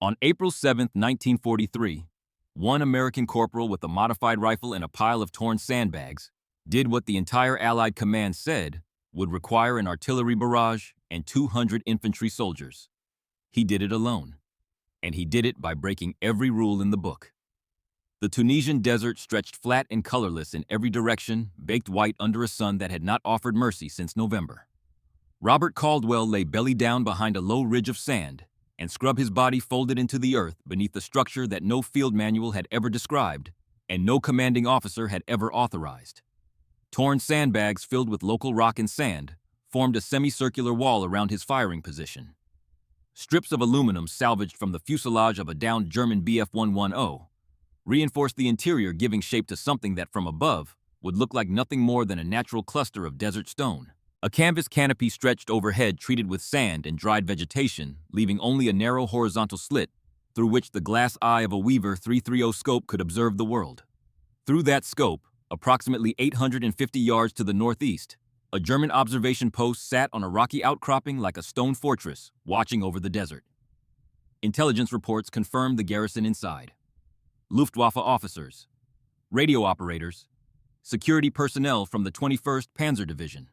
On April 7, 1943, one American corporal with a modified rifle and a pile of torn sandbags did what the entire Allied command said would require an artillery barrage and 200 infantry soldiers. He did it alone, and he did it by breaking every rule in the book. The Tunisian desert stretched flat and colorless in every direction, baked white under a sun that had not offered mercy since November. Robert Caldwell lay belly down behind a low ridge of sand and scrubbed his body folded into the earth beneath a structure that no field manual had ever described and no commanding officer had ever authorized. Torn sandbags filled with local rock and sand formed a semicircular wall around his firing position. Strips of aluminum salvaged from the fuselage of a downed German Bf-110 reinforced the interior, giving shape to something that from above would look like nothing more than a natural cluster of desert stone. A canvas canopy stretched overhead treated with sand and dried vegetation, leaving only a narrow horizontal slit through which the glass eye of a Weaver 330 scope could observe the world. Through that scope, approximately 850 yards to the northeast, a German observation post sat on a rocky outcropping like a stone fortress, watching over the desert. Intelligence reports confirmed the garrison inside. Luftwaffe officers, radio operators, security personnel from the 21st Panzer Division.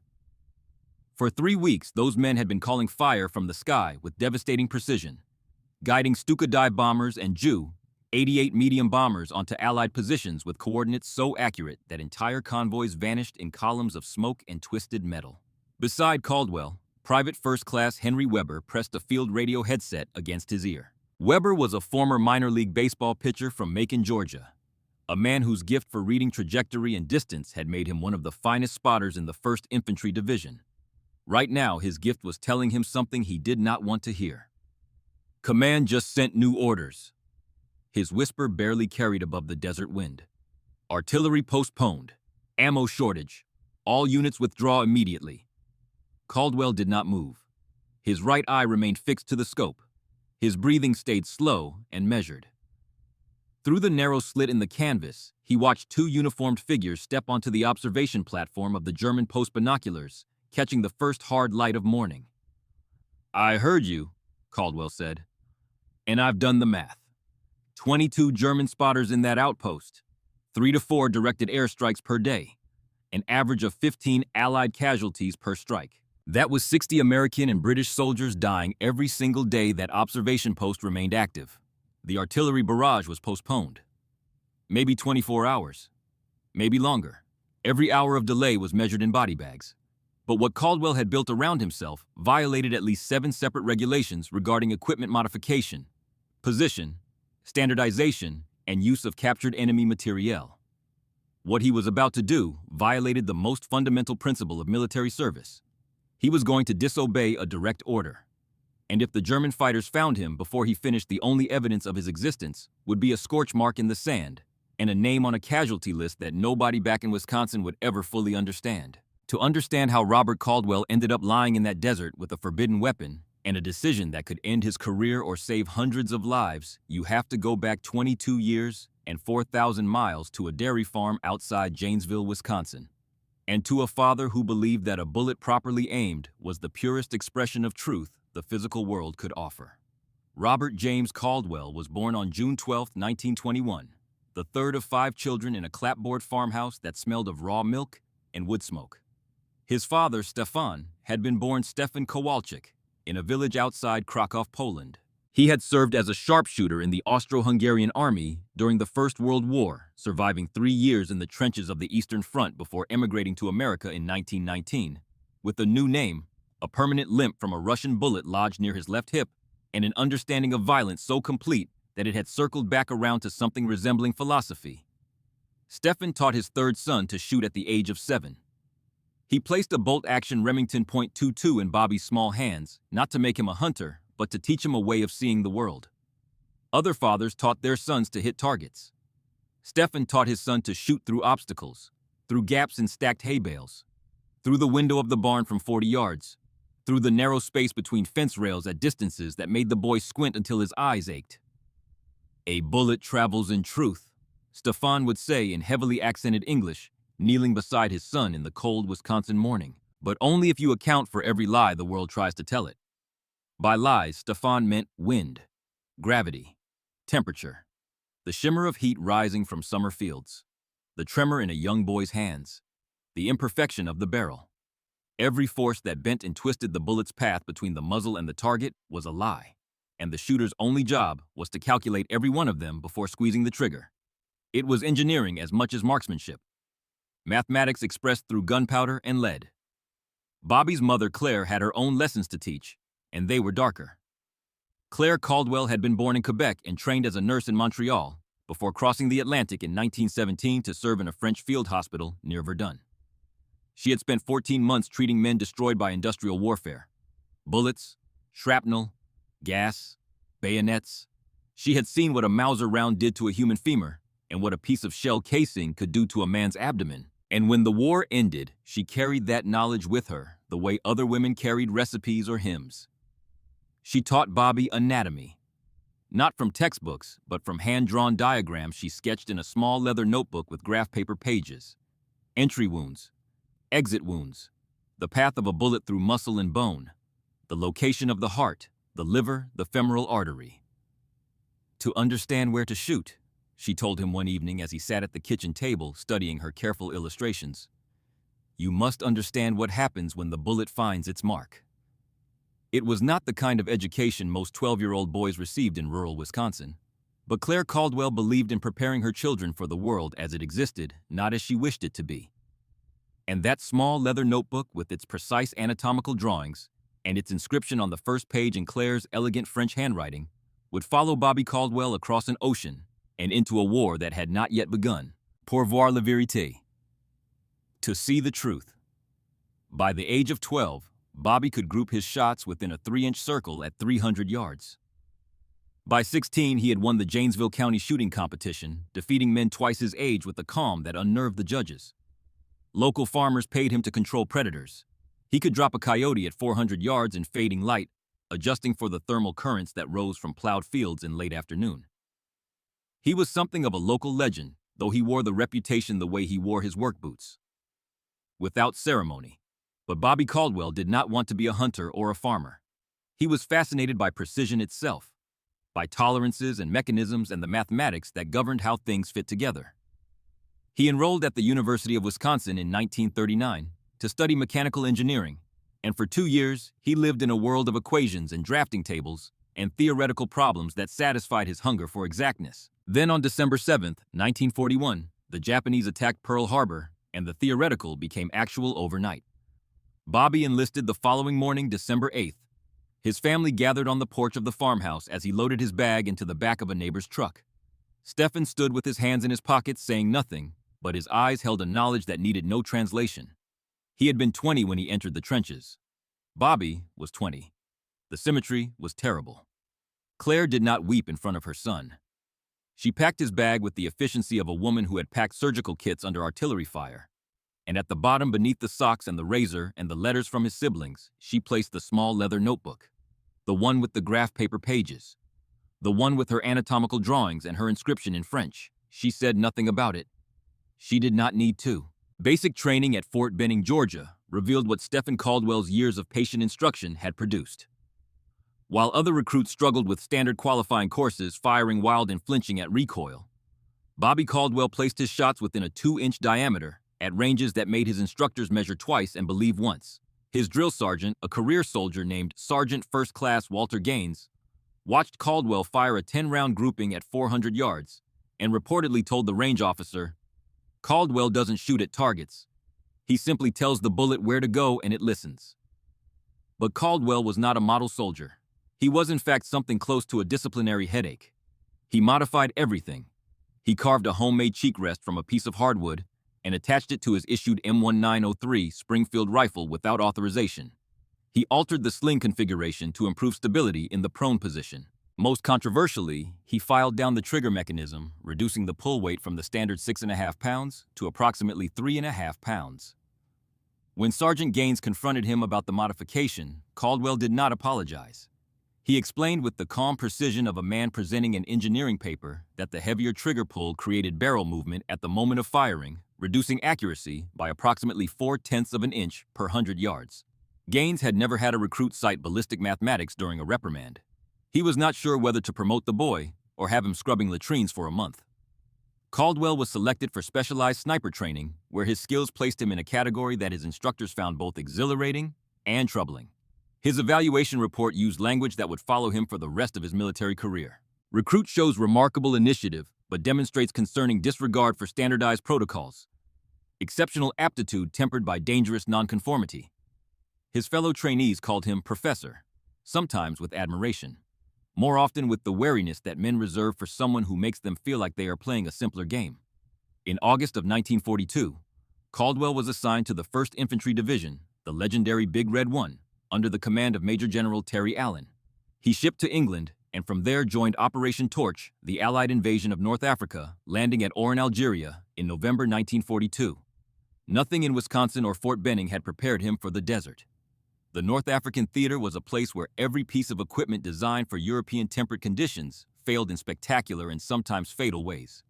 For 3 weeks, those men had been calling fire from the sky with devastating precision, guiding Stuka dive bombers and Ju-88 medium bombers onto Allied positions with coordinates so accurate that entire convoys vanished in columns of smoke and twisted metal. Beside Caldwell, Private First Class Henry Weber pressed a field radio headset against his ear. Weber was a former minor league baseball pitcher from Macon, Georgia, a man whose gift for reading trajectory and distance had made him one of the finest spotters in the 1st Infantry Division. Right now, his gift was telling him something he did not want to hear. Command just sent new orders. His whisper barely carried above the desert wind. Artillery postponed. Ammo shortage. All units withdraw immediately. Caldwell did not move. His right eye remained fixed to the scope. His breathing stayed slow and measured. Through the narrow slit in the canvas, he watched 2 uniformed figures step onto the observation platform of the German post binoculars, catching the first hard light of morning. "I heard you," Caldwell said, "and I've done the math. 22 German spotters in that outpost, 3 to 4 directed airstrikes per day, an average of 15 Allied casualties per strike. That was 60 American and British soldiers dying every single day that observation post remained active. The artillery barrage was postponed. Maybe 24 hours, maybe longer. Every hour of delay was measured in body bags. But what Caldwell had built around himself violated at least 7 separate regulations regarding equipment modification, position, standardization, and use of captured enemy materiel. What he was about to do violated the most fundamental principle of military service. He was going to disobey a direct order. And if the German fighters found him before he finished, the only evidence of his existence would be a scorch mark in the sand and a name on a casualty list that nobody back in Wisconsin would ever fully understand. To understand how Robert Caldwell ended up lying in that desert with a forbidden weapon and a decision that could end his career or save hundreds of lives, you have to go back 22 years and 4,000 miles to a dairy farm outside Janesville, Wisconsin, and to a father who believed that a bullet properly aimed was the purest expression of truth the physical world could offer. Robert James Caldwell was born on June 12, 1921, the third of 5 children in a clapboard farmhouse that smelled of raw milk and wood smoke. His father, Stefan, had been born Stefan Kowalczyk in a village outside Krakow, Poland. He had served as a sharpshooter in the Austro-Hungarian army during the First World War, surviving 3 years in the trenches of the Eastern Front before emigrating to America in 1919, with a new name, a permanent limp from a Russian bullet lodged near his left hip, and an understanding of violence so complete that it had circled back around to something resembling philosophy. Stefan taught his 3rd son to shoot at the age of 7. He placed a bolt-action Remington .22 in Bobby's small hands, not to make him a hunter, but to teach him a way of seeing the world. Other fathers taught their sons to hit targets. Stefan taught his son to shoot through obstacles, through gaps in stacked hay bales, through the window of the barn from 40 yards, through the narrow space between fence rails at distances that made the boy squint until his eyes ached. "A bullet travels in truth," Stefan would say in heavily accented English, kneeling beside his son in the cold Wisconsin morning, but only if you account for every lie the world tries to tell it. By lies, Stefan meant wind. Gravity. Temperature. The shimmer of heat rising from summer fields. The tremor in a young boy's hands. The imperfection of the barrel. Every force that bent and twisted the bullet's path between the muzzle and the target was a lie, and the shooter's only job was to calculate every one of them before squeezing the trigger. It was engineering as much as marksmanship. Mathematics expressed through gunpowder and lead. Bobby's mother, Claire, had her own lessons to teach, and they were darker. Claire Caldwell had been born in Quebec and trained as a nurse in Montreal before crossing the Atlantic in 1917 to serve in a French field hospital near Verdun. She had spent 14 months treating men destroyed by industrial warfare. Bullets, shrapnel, gas, bayonets. She had seen what a Mauser round did to a human femur and what a piece of shell casing could do to a man's abdomen. And when the war ended, she carried that knowledge with her the way other women carried recipes or hymns. She taught Bobby anatomy, not from textbooks, but from hand-drawn diagrams she sketched in a small leather notebook with graph paper pages. Entry wounds, exit wounds, the path of a bullet through muscle and bone, the location of the heart, the liver, the femoral artery. To understand where to shoot, she told him one evening as he sat at the kitchen table studying her careful illustrations, you must understand what happens when the bullet finds its mark. It was not the kind of education most 12-year-old boys received in rural Wisconsin, but Claire Caldwell believed in preparing her children for the world as it existed, not as she wished it to be. And that small leather notebook with its precise anatomical drawings and its inscription on the first page in Claire's elegant French handwriting would follow Bobby Caldwell across an ocean and into a war that had not yet begun. Pour voir la vérité. To see the truth. By the age of 12, Bobby could group his shots within a 3-inch circle at 300 yards. By 16, he had won the Janesville County shooting competition, defeating men twice his age with a calm that unnerved the judges. Local farmers paid him to control predators. He could drop a coyote at 400 yards in fading light, adjusting for the thermal currents that rose from plowed fields in late afternoon. He was something of a local legend, though he wore the reputation the way he wore his work boots. Without ceremony. But Bobby Caldwell did not want to be a hunter or a farmer. He was fascinated by precision itself, by tolerances and mechanisms and the mathematics that governed how things fit together. He enrolled at the University of Wisconsin in 1939 to study mechanical engineering, and for 2 years he lived in a world of equations and drafting tables and theoretical problems that satisfied his hunger for exactness. Then on December 7, 1941, the Japanese attacked Pearl Harbor, and the theoretical became actual overnight. Bobby enlisted the following morning, December 8th. His family gathered on the porch of the farmhouse as he loaded his bag into the back of a neighbor's truck. Stephen stood with his hands in his pockets, saying nothing, but his eyes held a knowledge that needed no translation. He had been 20 when he entered the trenches. Bobby was 20. The symmetry was terrible. Claire did not weep in front of her son. She packed his bag with the efficiency of a woman who had packed surgical kits under artillery fire. And at the bottom, beneath the socks and the razor and the letters from his siblings, she placed the small leather notebook, the one with the graph paper pages, the one with her anatomical drawings and her inscription in French. She said nothing about it. She did not need to. Basic training at Fort Benning, Georgia, revealed what Stephen Caldwell's years of patient instruction had produced. While other recruits struggled with standard qualifying courses, firing wild and flinching at recoil, Bobby Caldwell placed his shots within a 2-inch diameter at ranges that made his instructors measure twice and believe once. His drill sergeant, a career soldier named Sergeant First Class Walter Gaines, watched Caldwell fire a 10-round grouping at 400 yards and reportedly told the range officer, "Caldwell doesn't shoot at targets. He simply tells the bullet where to go and it listens." But Caldwell was not a model soldier. He was in fact something close to a disciplinary headache. He modified everything. He carved a homemade cheek rest from a piece of hardwood and attached it to his issued M1903 Springfield rifle without authorization. He altered the sling configuration to improve stability in the prone position. Most controversially, he filed down the trigger mechanism, reducing the pull weight from the standard 6.5 pounds to approximately 3.5 pounds. When Sergeant Gaines confronted him about the modification, Caldwell did not apologize. He explained with the calm precision of a man presenting an engineering paper that the heavier trigger pull created barrel movement at the moment of firing, reducing accuracy by approximately 0.4 of an inch per 100 yards. Gaines had never had a recruit cite ballistic mathematics during a reprimand. He was not sure whether to promote the boy or have him scrubbing latrines for a month. Caldwell was selected for specialized sniper training, where his skills placed him in a category that his instructors found both exhilarating and troubling. His evaluation report used language that would follow him for the rest of his military career. Recruit shows remarkable initiative, but demonstrates concerning disregard for standardized protocols. Exceptional aptitude tempered by dangerous nonconformity. His fellow trainees called him Professor, sometimes with admiration, more often with the wariness that men reserve for someone who makes them feel like they are playing a simpler game. In August of 1942, Caldwell was assigned to the 1st Infantry Division, the legendary Big Red One, under the command of Major General Terry Allen. He shipped to England and from there joined Operation Torch, the Allied invasion of North Africa, landing at Oran, Algeria, in November 1942. Nothing in Wisconsin or Fort Benning had prepared him for the desert. The North African theater was a place where every piece of equipment designed for European temperate conditions failed in spectacular and sometimes fatal ways.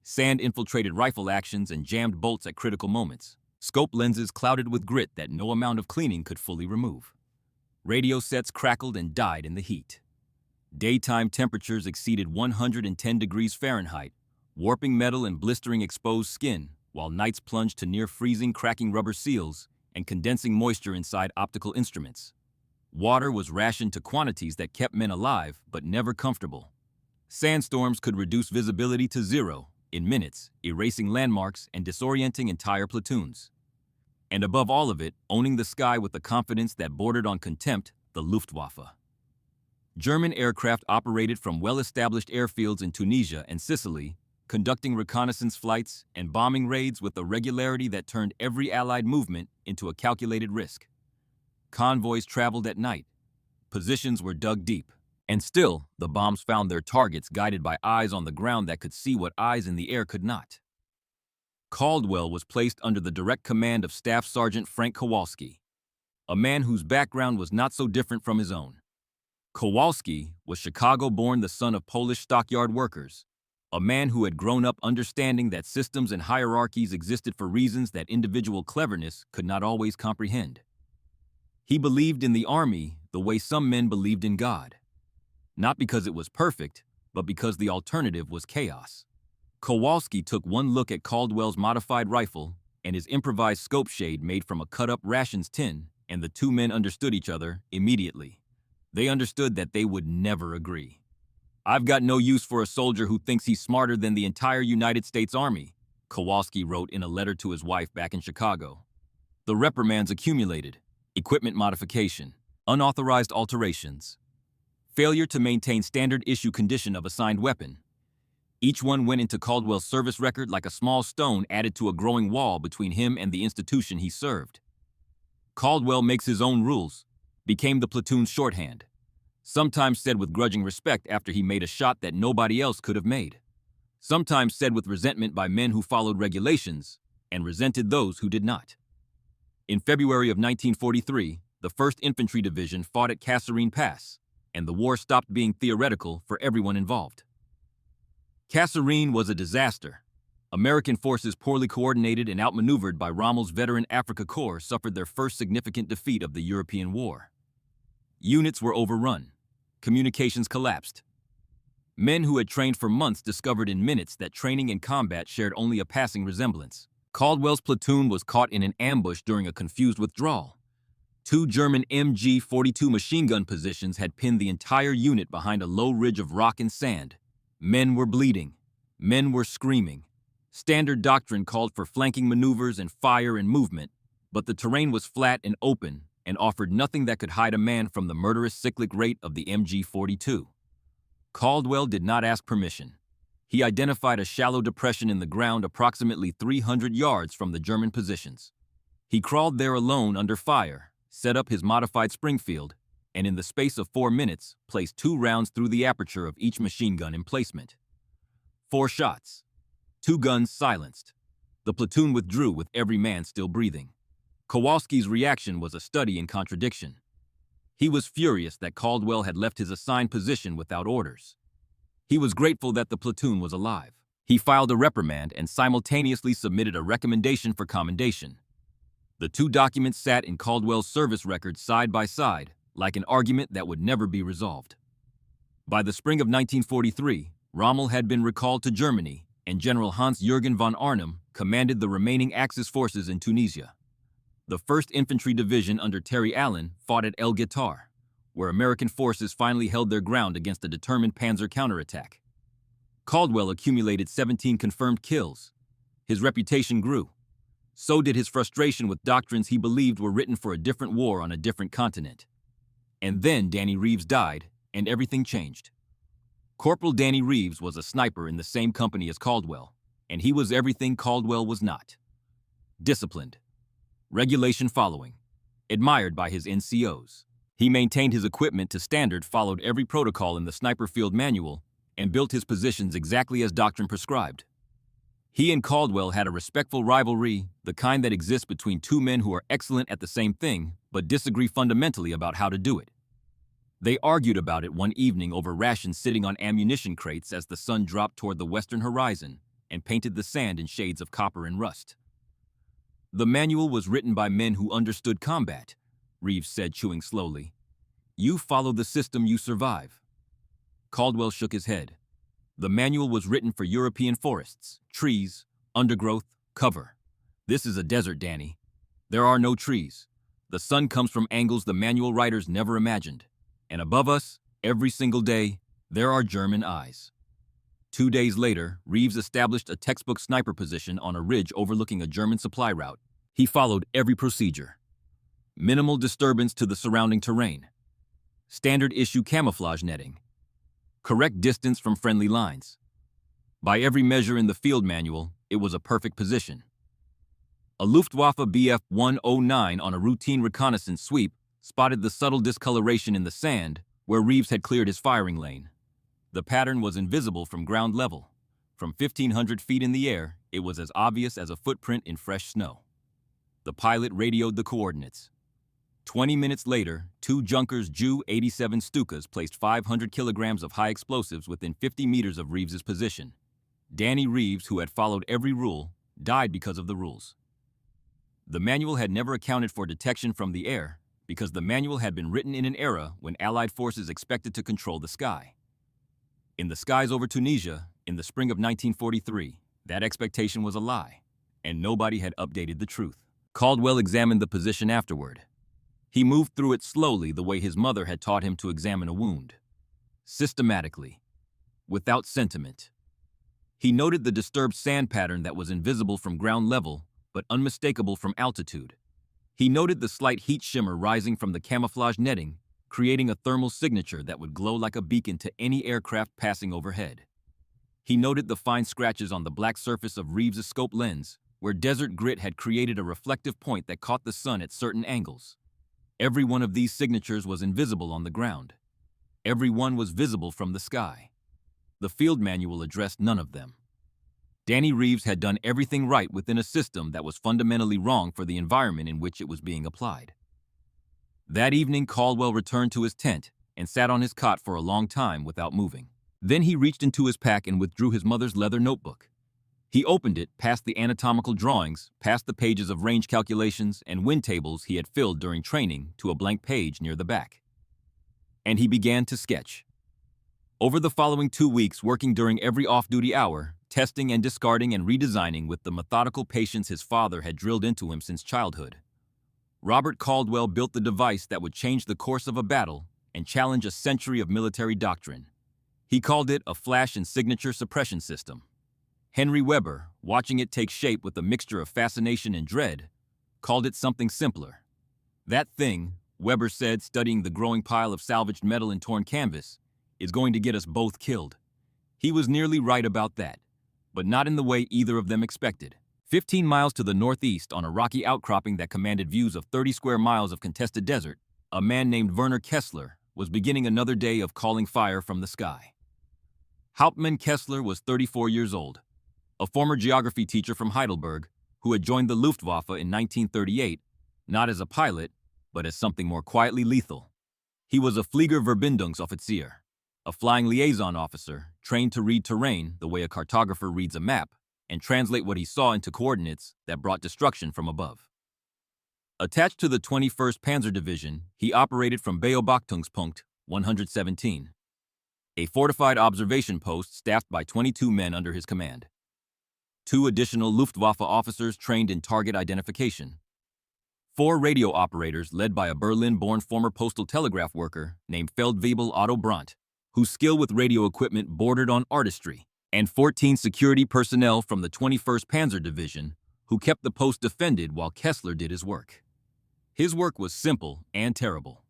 Sand-infiltrated rifle actions and jammed bolts at critical moments. Scope lenses clouded with grit that no amount of cleaning could fully remove. Radio sets crackled and died in the heat. Daytime temperatures exceeded 110 degrees Fahrenheit, warping metal and blistering exposed skin, while nights plunged to near-freezing cracking rubber seals and condensing moisture inside optical instruments. Water was rationed to quantities that kept men alive but never comfortable. Sandstorms could reduce visibility to zero in minutes, erasing landmarks and disorienting entire platoons. And above all of it, owning the sky with the confidence that bordered on contempt, the Luftwaffe. German aircraft operated from well-established airfields in Tunisia and Sicily, conducting reconnaissance flights and bombing raids with a regularity that turned every Allied movement into a calculated risk. Convoys traveled at night. Positions were dug deep. And still, the bombs found their targets guided by eyes on the ground that could see what eyes in the air could not. Caldwell was placed under the direct command of Staff Sergeant Frank Kowalski, a man whose background was not so different from his own. Kowalski was Chicago-born, the son of Polish stockyard workers, a man who had grown up understanding that systems and hierarchies existed for reasons that individual cleverness could not always comprehend. He believed in the Army the way some men believed in God. Not because it was perfect, but because the alternative was chaos. Kowalski took one look at Caldwell's modified rifle and his improvised scope shade made from a cut-up rations tin, and the two men understood each other immediately. They understood that they would never agree. "I've got no use for a soldier who thinks he's smarter than the entire United States Army," Kowalski wrote in a letter to his wife back in Chicago. The reprimands accumulated: equipment modification, unauthorized alterations, failure to maintain standard issue condition of assigned weapon. Each one went into Caldwell's service record like a small stone added to a growing wall between him and the institution he served. Caldwell makes his own rules, became the platoon's shorthand, sometimes said with grudging respect after he made a shot that nobody else could have made, sometimes said with resentment by men who followed regulations and resented those who did not. In February of 1943, the 1st Infantry Division fought at Kasserine Pass, and the war stopped being theoretical for everyone involved. Kasserine was a disaster. American forces, poorly coordinated and outmaneuvered by Rommel's veteran Afrika Korps, suffered their first significant defeat of the European War. Units were overrun. Communications collapsed. Men who had trained for months discovered in minutes that training and combat shared only a passing resemblance. Caldwell's platoon was caught in an ambush during a confused withdrawal. 2 German MG-42 machine gun positions had pinned the entire unit behind a low ridge of rock and sand. Men were bleeding. Men were screaming. Standard doctrine called for flanking maneuvers and fire and movement, but the terrain was flat and open and offered nothing that could hide a man from the murderous cyclic rate of the MG-42. Caldwell did not ask permission. He identified a shallow depression in the ground approximately 300 yards from the German positions. He crawled there alone under fire, set up his modified Springfield, and in the space of 4 minutes, placed 2 rounds through the aperture of each machine gun emplacement. 4 shots. 2 guns silenced. The platoon withdrew with every man still breathing. Kowalski's reaction was a study in contradiction. He was furious that Caldwell had left his assigned position without orders. He was grateful that the platoon was alive. He filed a reprimand and simultaneously submitted a recommendation for commendation. The 2 documents sat in Caldwell's service record side by side, like an argument that would never be resolved. By the spring of 1943, Rommel had been recalled to Germany, and General Hans-Jürgen von Arnim commanded the remaining Axis forces in Tunisia. The 1st Infantry Division under Terry Allen fought at El Guitar, where American forces finally held their ground against a determined panzer counterattack. Caldwell accumulated 17 confirmed kills. His reputation grew. So did his frustration with doctrines he believed were written for a different war on a different continent. And then Danny Reeves died, and everything changed. Corporal Danny Reeves was a sniper in the same company as Caldwell, and he was everything Caldwell was not. Disciplined. Regulation following. Admired by his NCOs. He maintained his equipment to standard, followed every protocol in the sniper field manual, and built his positions exactly as doctrine prescribed. He and Caldwell had a respectful rivalry, the kind that exists between two men who are excellent at the same thing, but disagree fundamentally about how to do it. They argued about it one evening over rations sitting on ammunition crates as the sun dropped toward the western horizon and painted the sand in shades of copper and rust. The manual was written by men who understood combat, Reeves said, chewing slowly. You follow the system, you survive. Caldwell shook his head. The manual was written for European forests, trees, undergrowth, cover. This is a desert, Danny. There are no trees. The sun comes from angles the manual writers never imagined. And above us, every single day, there are German eyes. 2 days later, Reeves established a textbook sniper position on a ridge overlooking a German supply route. He followed every procedure. Minimal disturbance to the surrounding terrain. Standard issue camouflage netting. Correct distance from friendly lines. By every measure in the field manual, it was a perfect position. A Luftwaffe Bf 109 on a routine reconnaissance sweep spotted the subtle discoloration in the sand where Reeves had cleared his firing lane. The pattern was invisible from ground level. From 1,500 feet in the air, it was as obvious as a footprint in fresh snow. The pilot radioed the coordinates. 20 minutes later, 2 Junkers Ju-87 Stukas placed 500 kilograms of high explosives within 50 meters of Reeves's position. Danny Reeves, who had followed every rule, died because of the rules. The manual had never accounted for detection from the air, because the manual had been written in an era when Allied forces expected to control the sky. In the skies over Tunisia, in the spring of 1943, that expectation was a lie, and nobody had updated the truth. Caldwell examined the position afterward. He moved through it slowly, the way his mother had taught him to examine a wound. Systematically, without sentiment. He noted the disturbed sand pattern that was invisible from ground level, but unmistakable from altitude. He noted the slight heat shimmer rising from the camouflage netting, creating a thermal signature that would glow like a beacon to any aircraft passing overhead. He noted the fine scratches on the black surface of Reeves's scope lens, where desert grit had created a reflective point that caught the sun at certain angles. Every one of these signatures was invisible on the ground. Every one was visible from the sky. The field manual addressed none of them. Danny Reeves had done everything right within a system that was fundamentally wrong for the environment in which it was being applied. That evening, Caldwell returned to his tent and sat on his cot for a long time without moving. Then he reached into his pack and withdrew his mother's leather notebook. He opened it, past the anatomical drawings, past the pages of range calculations and wind tables he had filled during training, to a blank page near the back. And he began to sketch. Over the following 2 weeks, working during every off-duty hour, testing and discarding and redesigning with the methodical patience his father had drilled into him since childhood, Robert Caldwell built the device that would change the course of a battle and challenge a century of military doctrine. He called it a flash and signature suppression system. Henry Weber, watching it take shape with a mixture of fascination and dread, called it something simpler. That thing, Weber said, studying the growing pile of salvaged metal and torn canvas, is going to get us both killed. He was nearly right about that, but not in the way either of them expected. 15 miles to the northeast, on a rocky outcropping that commanded views of 30 square miles of contested desert, a man named Werner Kessler was beginning another day of calling fire from the sky. Hauptmann Kessler was 34 years old, a former geography teacher from Heidelberg who had joined the Luftwaffe in 1938, not as a pilot, but as something more quietly lethal. He was a Fliegerverbindungsoffizier, a flying liaison officer trained to read terrain the way a cartographer reads a map and translate what he saw into coordinates that brought destruction from above. Attached to the 21st Panzer Division, he operated from Beobachtungspunkt 117. a fortified observation post staffed by 22 men under his command. 2 additional Luftwaffe officers trained in target identification. 4 radio operators led by a Berlin-born former postal telegraph worker named Feldwebel Otto Brandt, whose skill with radio equipment bordered on artistry, and 14 security personnel from the 21st Panzer Division, who kept the post defended while Kessler did his work. His work was simple and terrible.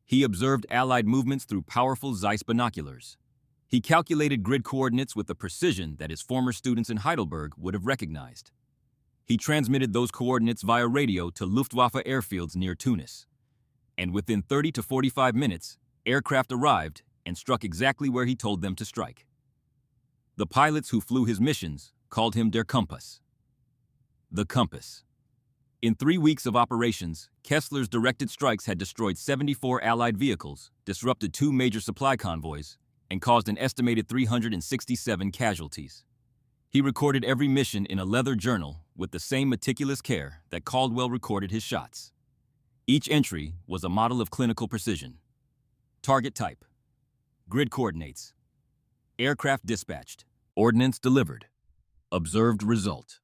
He observed Allied movements through powerful Zeiss binoculars. He calculated grid coordinates with a precision that his former students in Heidelberg would have recognized. He transmitted those coordinates via radio to Luftwaffe airfields near Tunis. And within 30 to 45 minutes, aircraft arrived and struck exactly where he told them to strike. The pilots who flew his missions called him Der Kompass. The Compass. In 3 weeks of operations, Kessler's directed strikes had destroyed 74 Allied vehicles, disrupted 2 major supply convoys, and caused an estimated 367 casualties. He recorded every mission in a leather journal with the same meticulous care that Caldwell recorded his shots. Each entry was a model of clinical precision. Target type. Grid coordinates. Aircraft dispatched. Ordnance delivered. Observed result.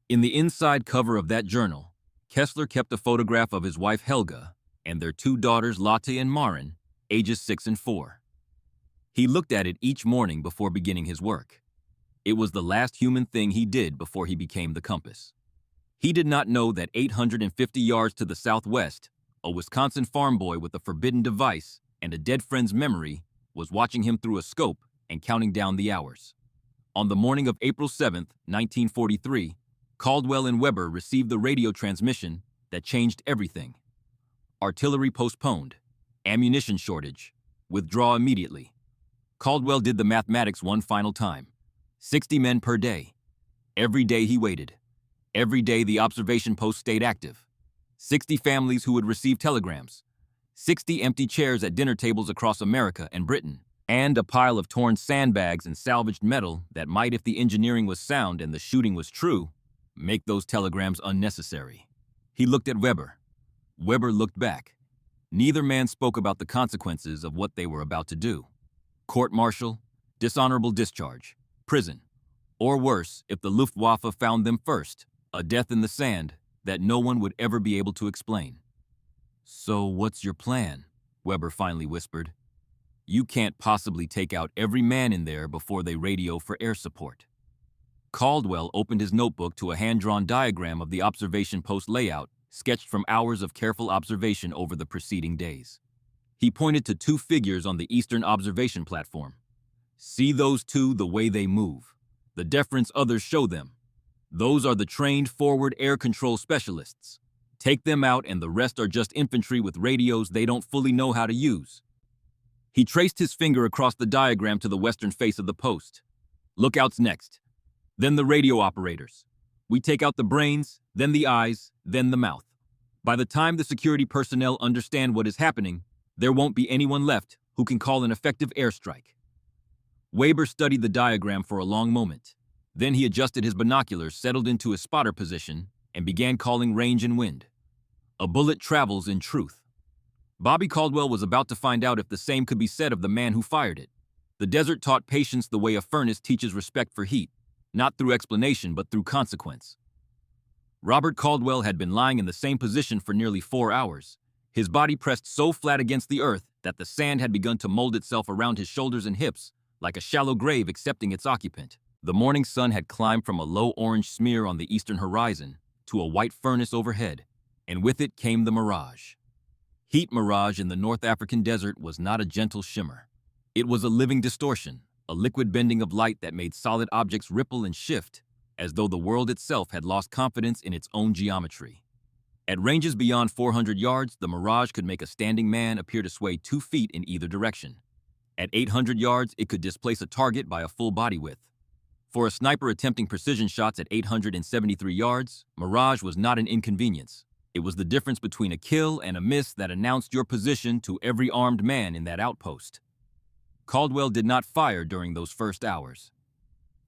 In the inside cover of that journal, Kessler kept a photograph of his wife Helga and their 2 daughters Lotte and Maren, ages 6 and 4. He looked at it each morning before beginning his work. It was the last human thing he did before he became the Compass. He did not know that 850 yards to the southwest, a Wisconsin farm boy with a forbidden device and a dead friend's memory was watching him through a scope and counting down the hours. On the morning of April 7, 1943, Caldwell and Weber received the radio transmission that changed everything. Artillery postponed. Ammunition shortage. Withdraw immediately. Caldwell did the mathematics one final time. 60 men per day. Every day he waited. Every day the observation post stayed active. 60 families who would receive telegrams. 60 empty chairs at dinner tables across America and Britain. And a pile of torn sandbags and salvaged metal that might, if the engineering was sound and the shooting was true, make those telegrams unnecessary. He looked at Weber. Weber looked back. Neither man spoke about the consequences of what they were about to do. Court-martial, dishonorable discharge, prison, or worse, if the Luftwaffe found them first, a death in the sand that no one would ever be able to explain. "So what's your plan?" Weber finally whispered. "You can't possibly take out every man in there before they radio for air support." Caldwell opened his notebook to a hand-drawn diagram of the observation post layout, sketched from hours of careful observation over the preceding days. He pointed to 2 figures on the eastern observation platform. "See those 2 the way they move. The deference others show them. Those are the trained forward air control specialists. Take them out and the rest are just infantry with radios they don't fully know how to use." He traced his finger across the diagram to the western face of the post. "Lookouts next. Then the radio operators. We take out the brains, then the eyes, then the mouth. By the time the security personnel understand what is happening, there won't be anyone left who can call an effective airstrike." Weber studied the diagram for a long moment. Then he adjusted his binoculars, settled into his spotter position, and began calling range and wind. A bullet travels in truth. Bobby Caldwell was about to find out if the same could be said of the man who fired it. The desert taught patience the way a furnace teaches respect for heat, not through explanation but through consequence. Robert Caldwell had been lying in the same position for nearly 4 hours, his body pressed so flat against the earth that the sand had begun to mold itself around his shoulders and hips, like a shallow grave accepting its occupant. The morning sun had climbed from a low orange smear on the eastern horizon to a white furnace overhead, and with it came the mirage. Heat mirage in the North African desert was not a gentle shimmer. It was a living distortion, a liquid bending of light that made solid objects ripple and shift, as though the world itself had lost confidence in its own geometry. At ranges beyond 400 yards, the mirage could make a standing man appear to sway 2 feet in either direction. At 800 yards, it could displace a target by a full body width. For a sniper attempting precision shots at 873 yards, mirage was not an inconvenience. It was the difference between a kill and a miss that announced your position to every armed man in that outpost. Caldwell did not fire during those first hours.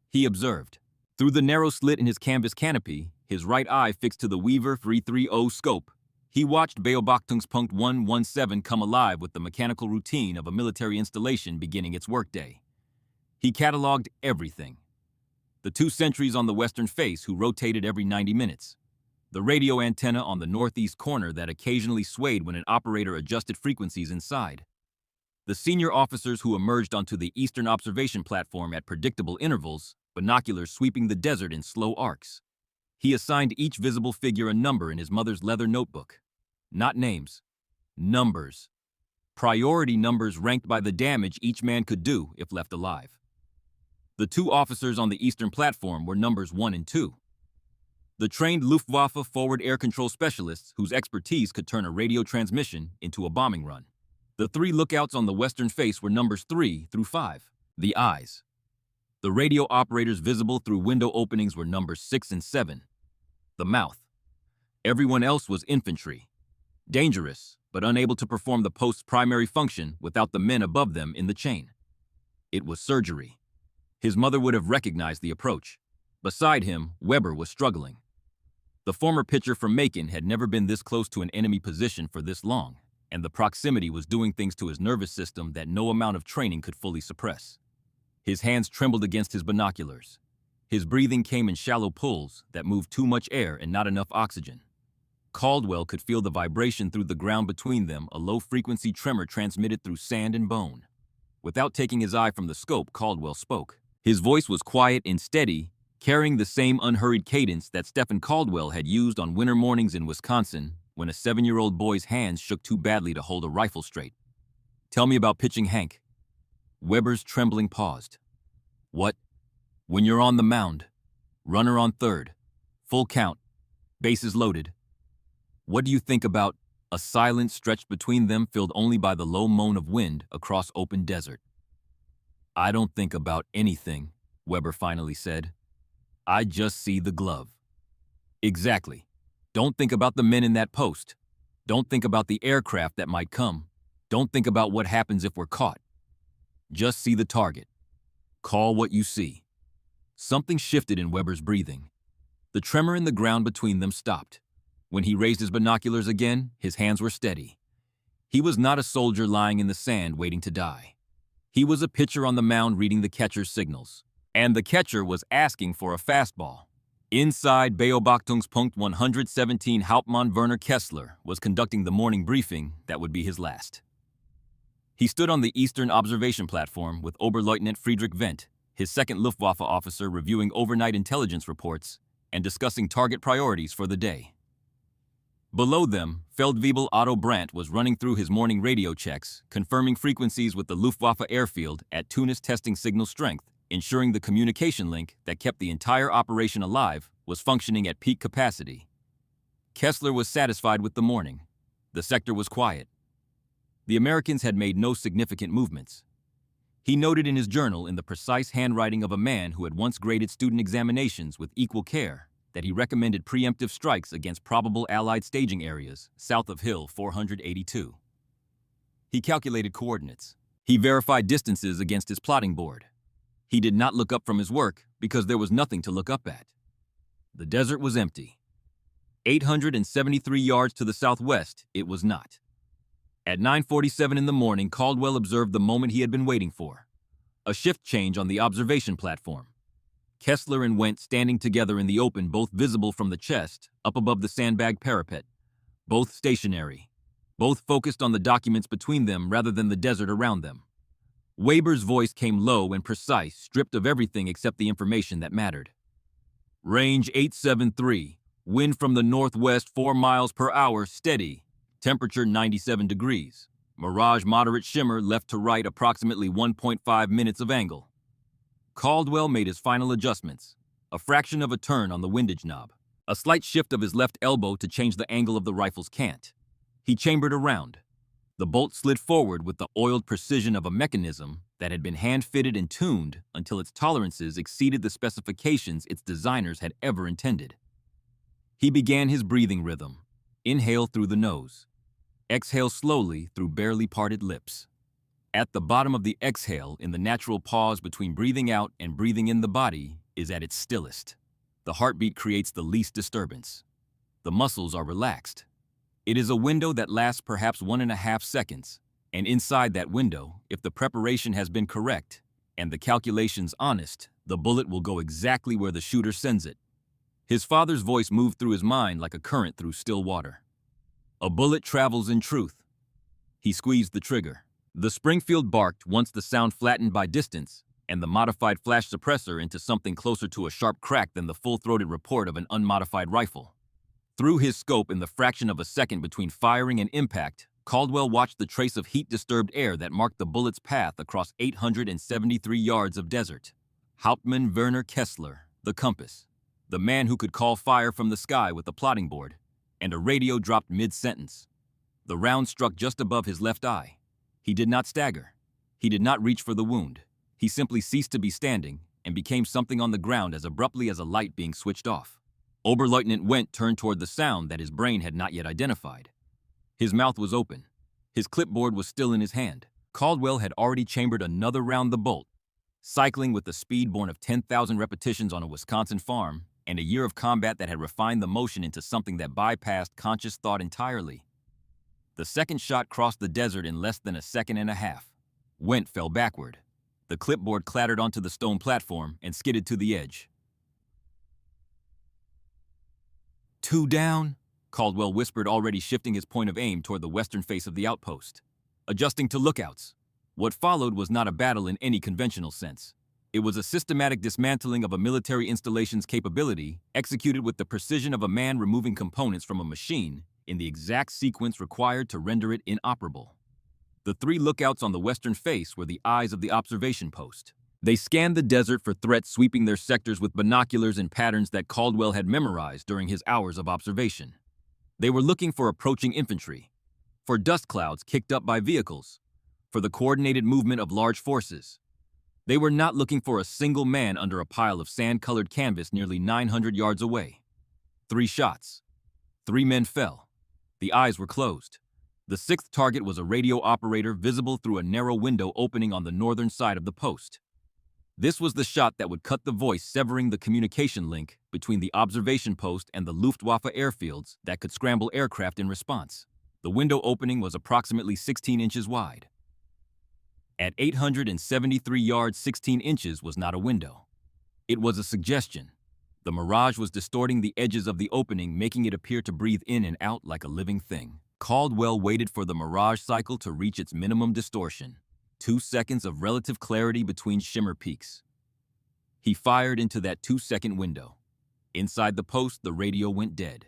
He observed. Through the narrow slit in his canvas canopy, his right eye fixed to the Weaver 330 scope, He watched Beobachtungspunkt 117 come alive with the mechanical routine of a military installation beginning its workday. He cataloged everything. The 2 sentries on the western face who rotated every 90 minutes. The radio antenna on the northeast corner that occasionally swayed when an operator adjusted frequencies inside. The senior officers who emerged onto the eastern observation platform at predictable intervals, binoculars sweeping the desert in slow arcs. He assigned each visible figure a number in his mother's leather notebook. Not names. Numbers. Priority numbers ranked by the damage each man could do if left alive. The 2 officers on the eastern platform were numbers 1 and 2. The trained Luftwaffe forward air control specialists whose expertise could turn a radio transmission into a bombing run. The 3 lookouts on the western face were numbers 3 through 5, the eyes. The radio operators visible through window openings were numbers 6 and 7, the mouth. Everyone else was infantry. Dangerous, but unable to perform the post's primary function without the men above them in the chain. It was surgery. His mother would have recognized the approach. Beside him, Weber was struggling. The former pitcher from Macon had never been this close to an enemy position for this long, and the proximity was doing things to his nervous system that no amount of training could fully suppress. His hands trembled against his binoculars. His breathing came in shallow pulls that moved too much air and not enough oxygen. Caldwell could feel the vibration through the ground between them, a low-frequency tremor transmitted through sand and bone. Without taking his eye from the scope, Caldwell spoke. His voice was quiet and steady, carrying the same unhurried cadence that Stephen Caldwell had used on winter mornings in Wisconsin when a 7-year-old boy's hands shook too badly to hold a rifle straight. "Tell me about pitching, Hank." Weber's trembling paused. "What?" "When you're on the mound. Runner on third. Full count. Bases loaded. What do you think about—" A silence stretched between them, filled only by the low moan of wind across open desert. "I don't think about anything," Weber finally said. "I just see the glove." "Exactly. Don't think about the men in that post. Don't think about the aircraft that might come. Don't think about what happens if we're caught. Just see the target. Call what you see." Something shifted in Weber's breathing. The tremor in the ground between them stopped. When he raised his binoculars again, his hands were steady. He was not a soldier lying in the sand waiting to die. He was a pitcher on the mound reading the catcher's signals. And the catcher was asking for a fastball. Inside Beobachtungspunkt 117, Hauptmann Werner Kessler was conducting the morning briefing that would be his last. He stood on the eastern observation platform with Oberleutnant Friedrich Wendt, his second Luftwaffe officer, reviewing overnight intelligence reports and discussing target priorities for the day. Below them, Feldwebel Otto Brandt was running through his morning radio checks, confirming frequencies with the Luftwaffe airfield at Tunis, testing signal strength, ensuring the communication link that kept the entire operation alive was functioning at peak capacity. Kessler was satisfied with the morning. The sector was quiet. The Americans had made no significant movements. He noted in his journal, in the precise handwriting of a man who had once graded student examinations with equal care, that he recommended preemptive strikes against probable Allied staging areas south of Hill 482. He calculated coordinates. He verified distances against his plotting board. He did not look up from his work because there was nothing to look up at. The desert was empty. 873 yards to the southwest, it was not. At 9:47 in the morning, Caldwell observed the moment he had been waiting for. A shift change on the observation platform. Kessler and Wendt standing together in the open, both visible from the chest, up above the sandbag parapet. Both stationary. Both focused on the documents between them rather than the desert around them. Weber's voice came low and precise, stripped of everything except the information that mattered. "Range 873. Wind from the northwest 4 miles per hour, steady. Temperature 97 degrees. Mirage moderate shimmer left to right approximately 1.5 minutes of angle." Caldwell made his final adjustments. A fraction of a turn on the windage knob. A slight shift of his left elbow to change the angle of the rifle's cant. He chambered around. The bolt slid forward with the oiled precision of a mechanism that had been hand-fitted and tuned until its tolerances exceeded the specifications its designers had ever intended. He began his breathing rhythm. Inhale through the nose. Exhale slowly through barely parted lips. At the bottom of the exhale, in the natural pause between breathing out and breathing in the body, is at its stillest. The heartbeat creates the least disturbance. The muscles are relaxed. It is a window that lasts perhaps 1.5 seconds, and inside that window, if the preparation has been correct and the calculations honest, the bullet will go exactly where the shooter sends it. His father's voice moved through his mind like a current through still water. A bullet travels in truth. He squeezed the trigger. The Springfield barked once the sound flattened by distance, and the modified flash suppressor into something closer to a sharp crack than the full-throated report of an unmodified rifle. Through his scope, in the fraction of a second between firing and impact, Caldwell watched the trace of heat-disturbed air that marked the bullet's path across 873 yards of desert. Hauptmann Werner Kessler, the compass, the man who could call fire from the sky with a plotting board, and a radio dropped mid-sentence. The round struck just above his left eye. He did not stagger. He did not reach for the wound. He simply ceased to be standing and became something on the ground as abruptly as a light being switched off. Oberleutnant Wendt turned toward the sound that his brain had not yet identified. His mouth was open. His clipboard was still in his hand. Caldwell had already chambered another round the bolt. Cycling with the speed born of 10,000 repetitions on a Wisconsin farm and a year of combat that had refined the motion into something that bypassed conscious thought entirely. The second shot crossed the desert in less than a second and a half. Wendt fell backward. The clipboard clattered onto the stone platform and skidded to the edge. "Two down," Caldwell whispered, already shifting his point of aim toward the western face of the outpost. Adjusting to lookouts. What followed was not a battle in any conventional sense. It was a systematic dismantling of a military installation's capability, executed with the precision of a man removing components from a machine in the exact sequence required to render it inoperable. The three lookouts on the western face were the eyes of the observation post. They scanned the desert for threats, sweeping their sectors with binoculars and patterns that Caldwell had memorized during his hours of observation. They were looking for approaching infantry, for dust clouds kicked up by vehicles, for the coordinated movement of large forces. They were not looking for a single man under a pile of sand-colored canvas nearly 900 yards away. 3 shots. 3 men fell. The eyes were closed. The 6th target was a radio operator visible through a narrow window opening on the northern side of the post. This was the shot that would cut the voice, severing the communication link between the observation post and the Luftwaffe airfields that could scramble aircraft in response. The window opening was approximately 16 inches wide. At 873 yards, 16 inches was not a window. It was a suggestion. The mirage was distorting the edges of the opening, making it appear to breathe in and out like a living thing. Caldwell waited for the mirage cycle to reach its minimum distortion. 2 seconds of relative clarity between shimmer peaks. He fired into that 2-second window. Inside the post, the radio went dead.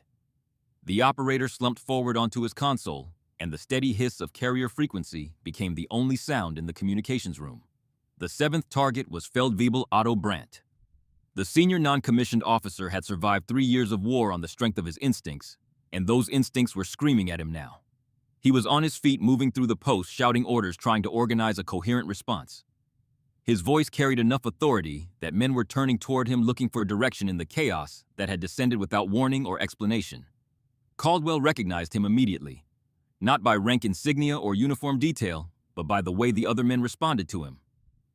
The operator slumped forward onto his console, and the steady hiss of carrier frequency became the only sound in the communications room. The 7th target was Feldwebel Otto Brandt. The senior non-commissioned officer had survived 3 years of war on the strength of his instincts, and those instincts were screaming at him now. He was on his feet, moving through the post, shouting orders, trying to organize a coherent response. His voice carried enough authority that men were turning toward him, looking for direction in the chaos that had descended without warning or explanation. Caldwell recognized him immediately, not by rank insignia or uniform detail, but by the way the other men responded to him,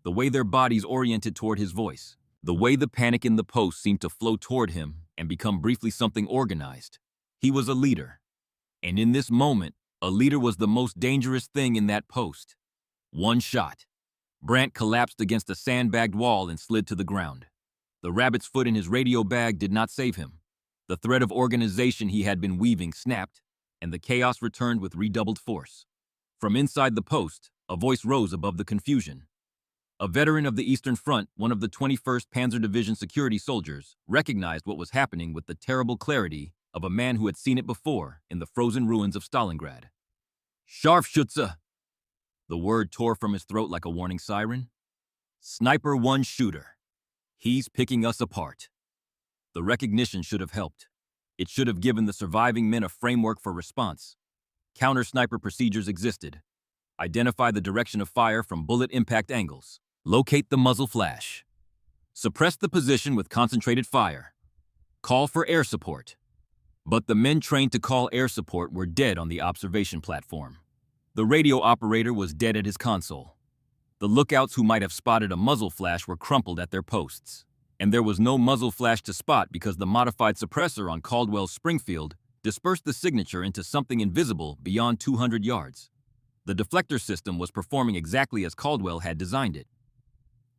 the way their bodies oriented toward his voice, the way the panic in the post seemed to flow toward him and become briefly something organized. He was a leader, and in this moment, a leader was the most dangerous thing in that post. 1 shot. Brandt collapsed against a sandbagged wall and slid to the ground. The rabbit's foot in his radio bag did not save him. The thread of organization he had been weaving snapped, and the chaos returned with redoubled force. From inside the post, a voice rose above the confusion. A veteran of the Eastern Front, one of the 21st Panzer Division security soldiers, recognized what was happening with the terrible clarity of a man who had seen it before in the frozen ruins of Stalingrad. "Scharfschütze!" The word tore from his throat like a warning siren. "Sniper 1 shooter. He's picking us apart." The recognition should have helped. It should have given the surviving men a framework for response. Counter-sniper procedures existed. Identify the direction of fire from bullet impact angles. Locate the muzzle flash. Suppress the position with concentrated fire. Call for air support. But the men trained to call air support were dead on the observation platform. The radio operator was dead at his console. The lookouts who might have spotted a muzzle flash were crumpled at their posts. And there was no muzzle flash to spot because the modified suppressor on Caldwell's Springfield dispersed the signature into something invisible beyond 200 yards. The deflector system was performing exactly as Caldwell had designed it.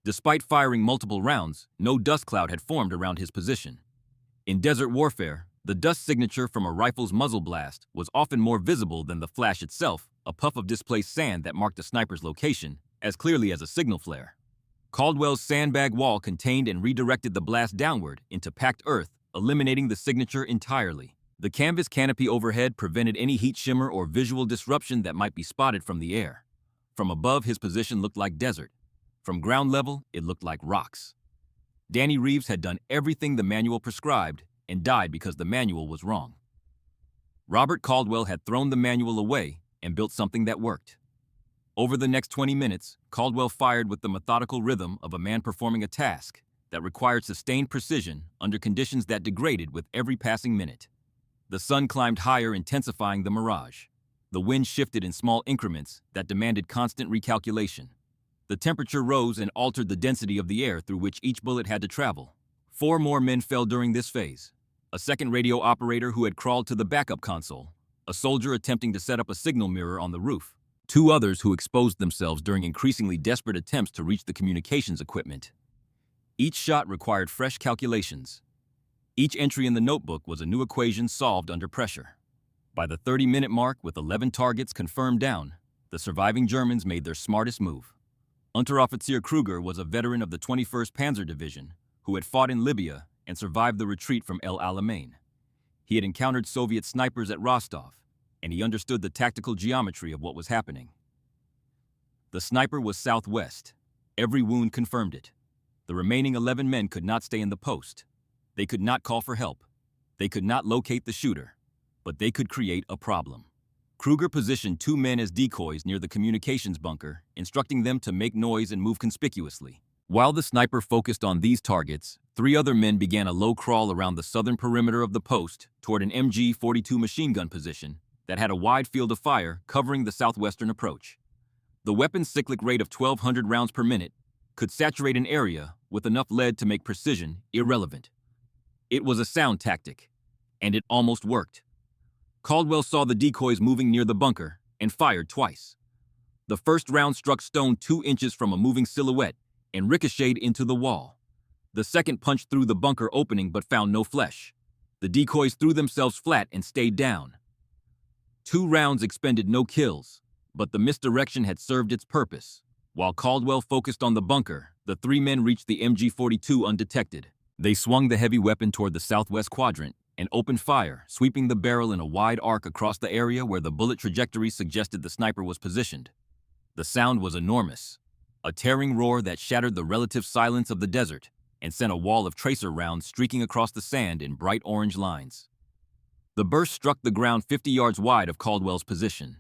Despite firing multiple rounds, no dust cloud had formed around his position. In desert warfare, the dust signature from a rifle's muzzle blast was often more visible than the flash itself, a puff of displaced sand that marked a sniper's location, as clearly as a signal flare. Caldwell's sandbag wall contained and redirected the blast downward into packed earth, eliminating the signature entirely. The canvas canopy overhead prevented any heat shimmer or visual disruption that might be spotted from the air. From above, his position looked like desert. From ground level, it looked like rocks. Danny Reeves had done everything the manual prescribed and died because the manual was wrong. Robert Caldwell had thrown the manual away and built something that worked. Over the next 20 minutes, Caldwell fired with the methodical rhythm of a man performing a task that required sustained precision under conditions that degraded with every passing minute. The sun climbed higher, intensifying the mirage. The wind shifted in small increments that demanded constant recalculation. The temperature rose and altered the density of the air through which each bullet had to travel. 4 more men fell during this phase. A second radio operator who had crawled to the backup console, a soldier attempting to set up a signal mirror on the roof, 2 others who exposed themselves during increasingly desperate attempts to reach the communications equipment. Each shot required fresh calculations. Each entry in the notebook was a new equation solved under pressure. By the 30-minute mark, with 11 targets confirmed down, the surviving Germans made their smartest move. Unteroffizier Kruger was a veteran of the 21st Panzer Division who had fought in Libya and survived the retreat from El Alamein. He had encountered Soviet snipers at Rostov, and he understood the tactical geometry of what was happening. The sniper was southwest. Every wound confirmed it. The remaining 11 men could not stay in the post. They could not call for help. They could not locate the shooter, but they could create a problem. Kruger positioned 2 men as decoys near the communications bunker, instructing them to make noise and move conspicuously. While the sniper focused on these targets, 3 other men began a low crawl around the southern perimeter of the post toward an MG-42 machine gun position that had a wide field of fire covering the southwestern approach. The weapon's cyclic rate of 1,200 rounds per minute could saturate an area with enough lead to make precision irrelevant. It was a sound tactic, and it almost worked. Caldwell saw the decoys moving near the bunker and fired twice. The first round struck stone 2 inches from a moving silhouette and ricocheted into the wall. The second punched through the bunker opening but found no flesh. The decoys threw themselves flat and stayed down. 2 rounds expended no kills, but the misdirection had served its purpose. While Caldwell focused on the bunker, the 3 men reached the MG-42 undetected. They swung the heavy weapon toward the southwest quadrant and opened fire, sweeping the barrel in a wide arc across the area where the bullet trajectory suggested the sniper was positioned. The sound was enormous, a tearing roar that shattered the relative silence of the desert and sent a wall of tracer rounds streaking across the sand in bright orange lines. The burst struck the ground 50 yards wide of Caldwell's position.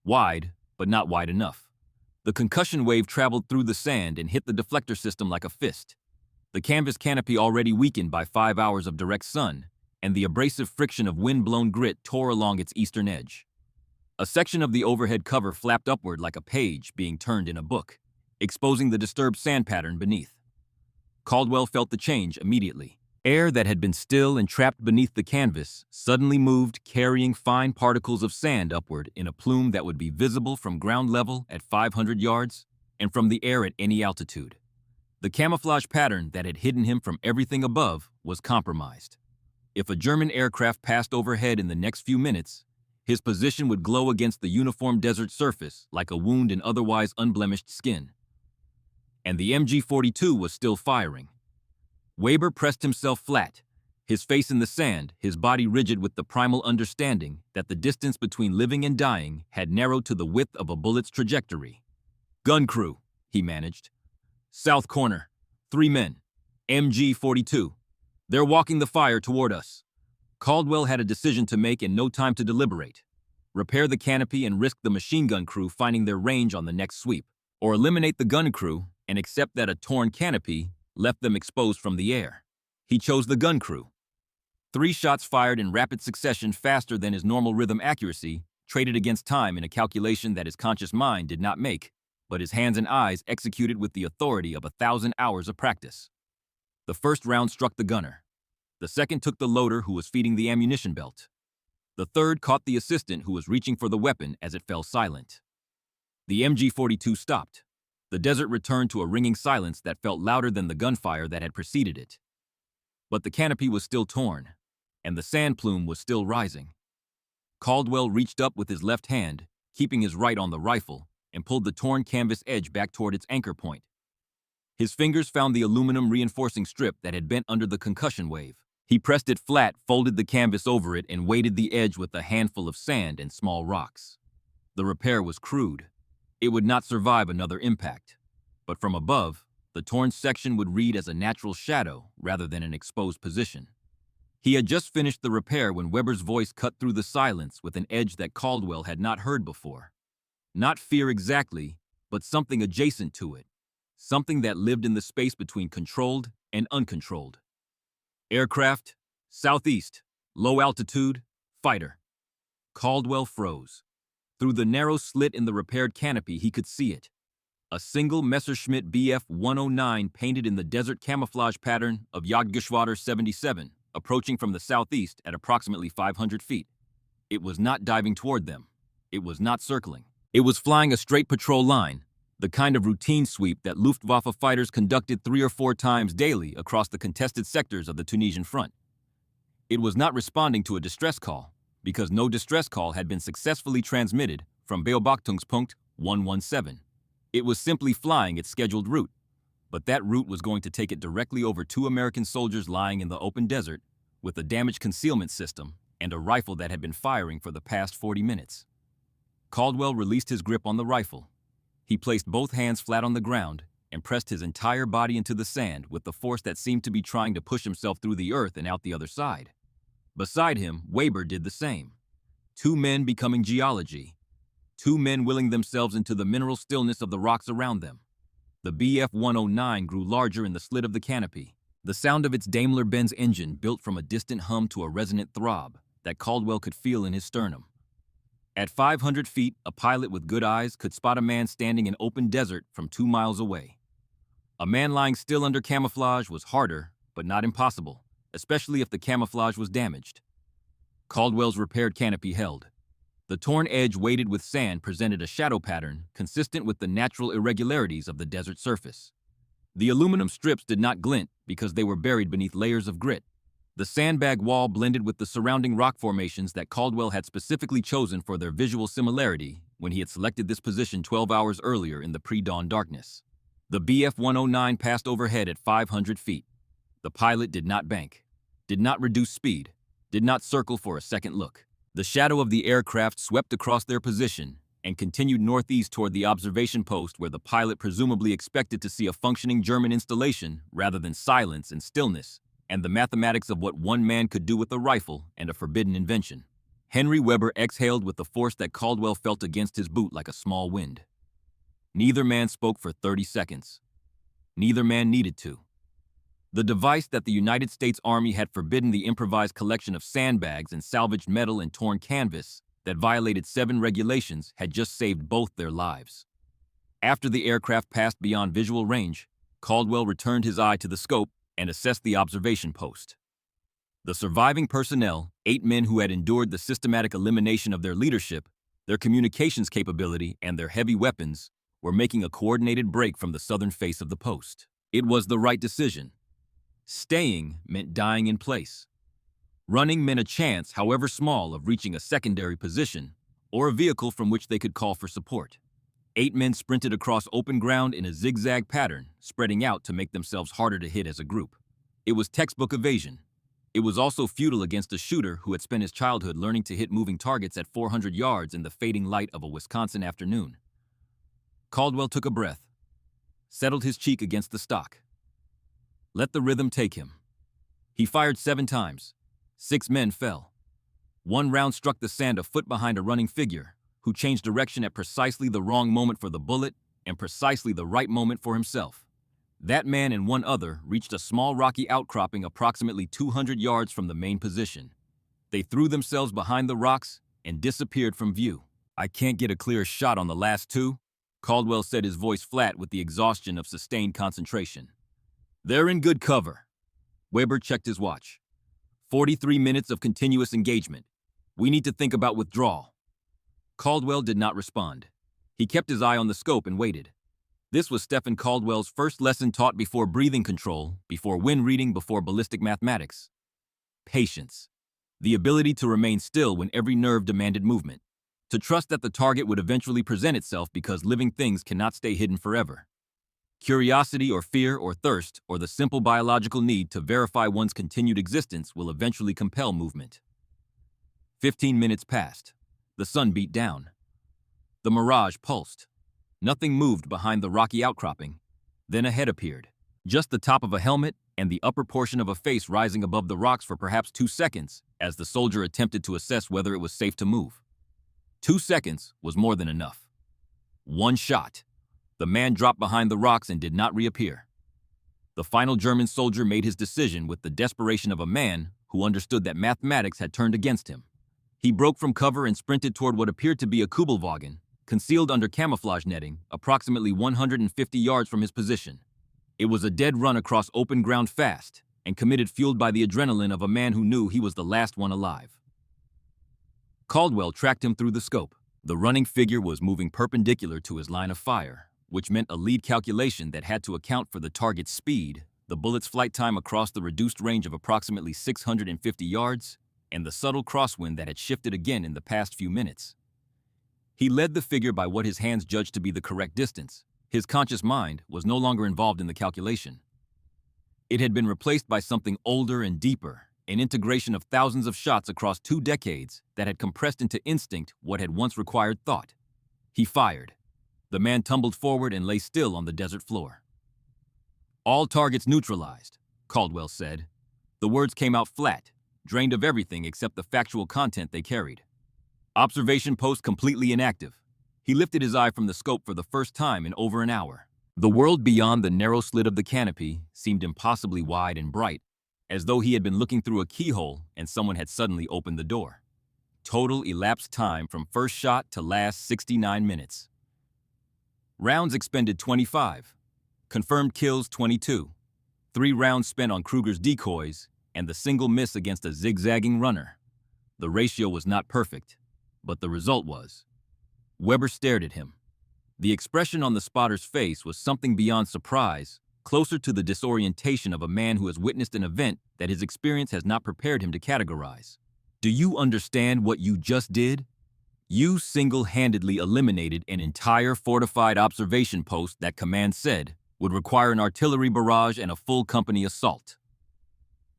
Wide, but not wide enough. The concussion wave traveled through the sand and hit the deflector system like a fist. The canvas canopy, already weakened by 5 hours of direct sun, and the abrasive friction of wind-blown grit tore along its eastern edge. A section of the overhead cover flapped upward like a page being turned in a book, exposing the disturbed sand pattern beneath. Caldwell felt the change immediately. Air that had been still and trapped beneath the canvas suddenly moved, carrying fine particles of sand upward in a plume that would be visible from ground level at 500 yards and from the air at any altitude. The camouflage pattern that had hidden him from everything above was compromised. If a German aircraft passed overhead in the next few minutes, his position would glow against the uniform desert surface like a wound in otherwise unblemished skin. And the MG-42 was still firing. Weber pressed himself flat, his face in the sand, his body rigid with the primal understanding that the distance between living and dying had narrowed to the width of a bullet's trajectory. "Gun crew," he managed. "South corner, 3 men, MG-42. They're walking the fire toward us." Caldwell had a decision to make and no time to deliberate. Repair the canopy and risk the machine gun crew finding their range on the next sweep, or eliminate the gun crew and accept that a torn canopy left them exposed from the air. He chose the gun crew. 3 shots fired in rapid succession, faster than his normal rhythm accuracy, traded against time in a calculation that his conscious mind did not make, but his hands and eyes executed with the authority of 1,000 hours of practice. The first round struck the gunner. The second took the loader who was feeding the ammunition belt. The third caught the assistant who was reaching for the weapon as it fell silent. The MG-42 stopped. The desert returned to a ringing silence that felt louder than the gunfire that had preceded it. But the canopy was still torn, and the sand plume was still rising. Caldwell reached up with his left hand, keeping his right on the rifle, and pulled the torn canvas edge back toward its anchor point. His fingers found the aluminum reinforcing strip that had bent under the concussion wave. He pressed it flat, folded the canvas over it, and weighted the edge with a handful of sand and small rocks. The repair was crude. It would not survive another impact. But from above, the torn section would read as a natural shadow rather than an exposed position. He had just finished the repair when Weber's voice cut through the silence with an edge that Caldwell had not heard before. Not fear exactly, but something adjacent to it. Something that lived in the space between controlled and uncontrolled. Aircraft, southeast, low altitude, fighter. Caldwell froze. Through the narrow slit in the repaired canopy, he could see it. A single Messerschmitt Bf-109 painted in the desert camouflage pattern of Jagdgeschwader 77, approaching from the southeast at approximately 500 feet. It was not diving toward them. It was not circling. It was flying a straight patrol line, the kind of routine sweep that Luftwaffe fighters conducted 3 or 4 times daily across the contested sectors of the Tunisian front. It was not responding to a distress call, because no distress call had been successfully transmitted from Beobachtungspunkt 117. It was simply flying its scheduled route, but that route was going to take it directly over 2 American soldiers lying in the open desert with a damaged concealment system and a rifle that had been firing for the past 40 minutes. Caldwell released his grip on the rifle. He placed both hands flat on the ground and pressed his entire body into the sand with the force that seemed to be trying to push himself through the earth and out the other side. Beside him, Weber did the same. 2 men becoming geology. 2 men willing themselves into the mineral stillness of the rocks around them. The Bf-109 grew larger in the slit of the canopy. The sound of its Daimler-Benz engine built from a distant hum to a resonant throb that Caldwell could feel in his sternum. At 500 feet, a pilot with good eyes could spot a man standing in open desert from 2 miles away. A man lying still under camouflage was harder, but not impossible, especially if the camouflage was damaged. Caldwell's repaired canopy held. The torn edge weighted with sand presented a shadow pattern consistent with the natural irregularities of the desert surface. The aluminum strips did not glint because they were buried beneath layers of grit. The sandbag wall blended with the surrounding rock formations that Caldwell had specifically chosen for their visual similarity when he had selected this position 12 hours earlier in the pre-dawn darkness. The Bf-109 passed overhead at 500 feet. The pilot did not bank, did not reduce speed, did not circle for a second look. The shadow of the aircraft swept across their position and continued northeast toward the observation post where the pilot presumably expected to see a functioning German installation rather than silence and stillness, and the mathematics of what one man could do with a rifle and a forbidden invention. Henry Weber exhaled with the force that Caldwell felt against his boot like a small wind. Neither man spoke for 30 seconds. Neither man needed to. The device that the United States Army had forbidden, the improvised collection of sandbags and salvaged metal and torn canvas that violated 7 regulations, had just saved both their lives. After the aircraft passed beyond visual range, Caldwell returned his eye to the scope and assessed the observation post. The surviving personnel, 8 men who had endured the systematic elimination of their leadership, their communications capability, and their heavy weapons, were making a coordinated break from the southern face of the post. It was the right decision. Staying meant dying in place. Running meant a chance, however small, of reaching a secondary position or a vehicle from which they could call for support. 8 men sprinted across open ground in a zigzag pattern, spreading out to make themselves harder to hit as a group. It was textbook evasion. It was also futile against a shooter who had spent his childhood learning to hit moving targets at 400 yards in the fading light of a Wisconsin afternoon. Caldwell took a breath, settled his cheek against the stock. Let the rhythm take him. He fired 7 times. 6 men fell. 1 round struck the sand a foot behind a running figure, who changed direction at precisely the wrong moment for the bullet and precisely the right moment for himself. That man and 1 other reached a small rocky outcropping approximately 200 yards from the main position. They threw themselves behind the rocks and disappeared from view. I can't get a clear shot on the last 2, Caldwell said, his voice flat with the exhaustion of sustained concentration. They're in good cover. Weber checked his watch. 43 minutes of continuous engagement. We need to think about withdrawal. Caldwell did not respond. He kept his eye on the scope and waited. This was Stephen Caldwell's first lesson taught before breathing control, before wind reading, before ballistic mathematics. Patience. The ability to remain still when every nerve demanded movement. To trust that the target would eventually present itself because living things cannot stay hidden forever. Curiosity or fear or thirst or the simple biological need to verify one's continued existence will eventually compel movement. 15 minutes passed. The sun beat down. The mirage pulsed. Nothing moved behind the rocky outcropping. Then a head appeared. Just the top of a helmet and the upper portion of a face rising above the rocks for perhaps 2 seconds as the soldier attempted to assess whether it was safe to move. 2 seconds was more than enough. One shot. The man dropped behind the rocks and did not reappear. The final German soldier made his decision with the desperation of a man who understood that mathematics had turned against him. He broke from cover and sprinted toward what appeared to be a Kubelwagen, concealed under camouflage netting, approximately 150 yards from his position. It was a dead run across open ground fast, and committed fueled by the adrenaline of a man who knew he was the last one alive. Caldwell tracked him through the scope. The running figure was moving perpendicular to his line of fire, which meant a lead calculation that had to account for the target's speed, the bullet's flight time across the reduced range of approximately 650 yards, and the subtle crosswind that had shifted again in the past few minutes. He led the figure by what his hands judged to be the correct distance. His conscious mind was no longer involved in the calculation. It had been replaced by something older and deeper, an integration of thousands of shots across 2 decades that had compressed into instinct what had once required thought. He fired. The man tumbled forward and lay still on the desert floor. "All targets neutralized," Caldwell said. The words came out flat, drained of everything except the factual content they carried. "Observation post completely inactive." He lifted his eye from the scope for the first time in over an hour. The world beyond the narrow slit of the canopy seemed impossibly wide and bright, as though he had been looking through a keyhole and someone had suddenly opened the door. Total elapsed time from first shot to last 69 minutes. Rounds expended 25. Confirmed kills 22. 3 rounds spent on Kruger's decoys and the single miss against a zigzagging runner. The ratio was not perfect, but the result was. Weber stared at him. The expression on the spotter's face was something beyond surprise, closer to the disorientation of a man who has witnessed an event that his experience has not prepared him to categorize. "Do you understand what you just did? You single-handedly eliminated an entire fortified observation post that command said would require an artillery barrage and a full company assault."